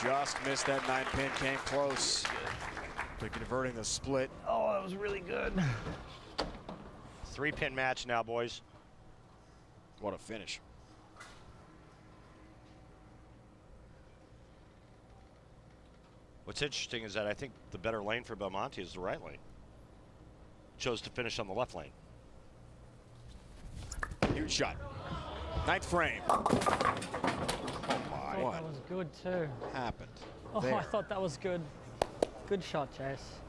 Just missed that 9-pin, came close to converting the split. Oh, that was really good. 3-pin match now, boys. What a finish. What's interesting is that I think the better lane for Belmonte is the right lane. Chose to finish on the left lane. Huge shot. 9th frame. I thought that was good too. Happened Oh, there. I thought that was good. Good shot, Chase.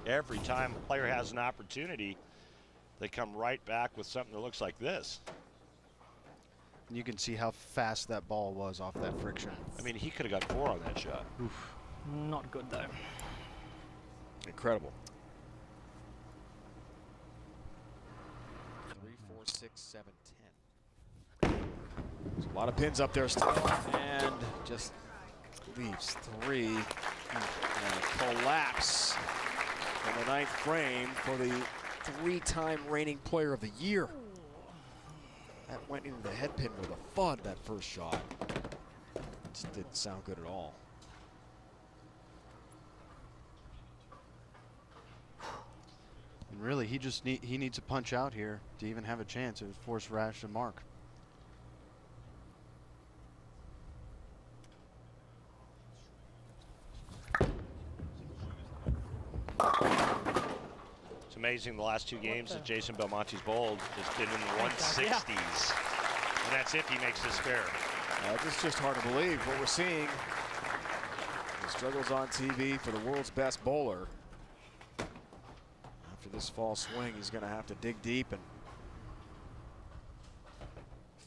Every time a player has an opportunity, they come right back with something that looks like this. You can see how fast that ball was off that friction. I mean, he could have got 4 on that shot. Oof. Not good though. Incredible. 3, 4, 6, 7, 10. There's a lot of pins up there still, and just leaves 3. And a collapse in the 9th frame for the 3-time reigning player of the year. That went into the head pin with a thud, that first shot. Just didn't sound good at all. And really, he needs to punch out here to even have a chance. It would force Rash to mark. It's amazing the last 2 games that Jason Belmonte's bowled has been in the 160s. And that's if he makes this fair. It's just hard to believe what we're seeing. The struggles on TV for the world's best bowler. After this fall swing, he's going to have to dig deep and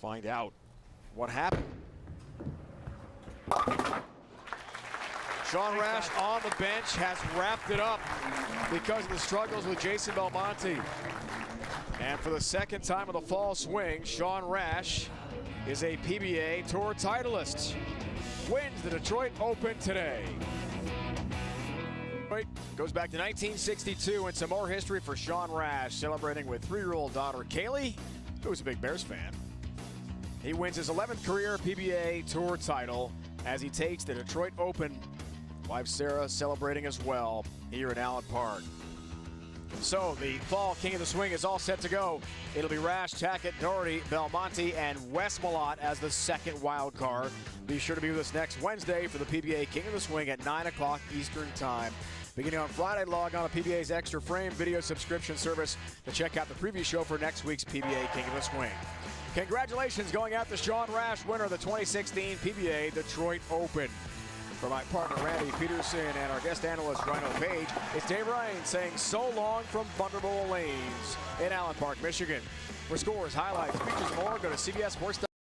find out what happened. Sean Rash on the bench has wrapped it up because of the struggles with Jason Belmonte. And for the 2nd time of the fall swing, Sean Rash is a PBA Tour titleist. Wins the Detroit Open today. Goes back to 1962 and some more history for Sean Rash, celebrating with 3-year-old daughter Kaylee, who's a big Bears fan. He wins his 11th career PBA Tour title as he takes the Detroit Open. Wife Sarah celebrating as well here at Allen Park. So the fall King of the Swing is all set to go. It'll be Rash, Tackett, Doherty, Belmonte, and Wes Malott as the 2nd wild card. Be sure to be with us next Wednesday for the PBA King of the Swing at 9 o'clock Eastern Time. Beginning on Friday, log on to PBA's Extra Frame video subscription service to check out the preview show for next week's PBA King of the Swing. Congratulations going out to Sean Rash, winner of the 2016 PBA Detroit Open. For my partner Randy Peterson and our guest analyst Rhino Page, it's Dave Ryan saying so long from Thunderbolt Lanes in Allen Park, Michigan. For scores, highlights, features, and more, go to CBS Sports.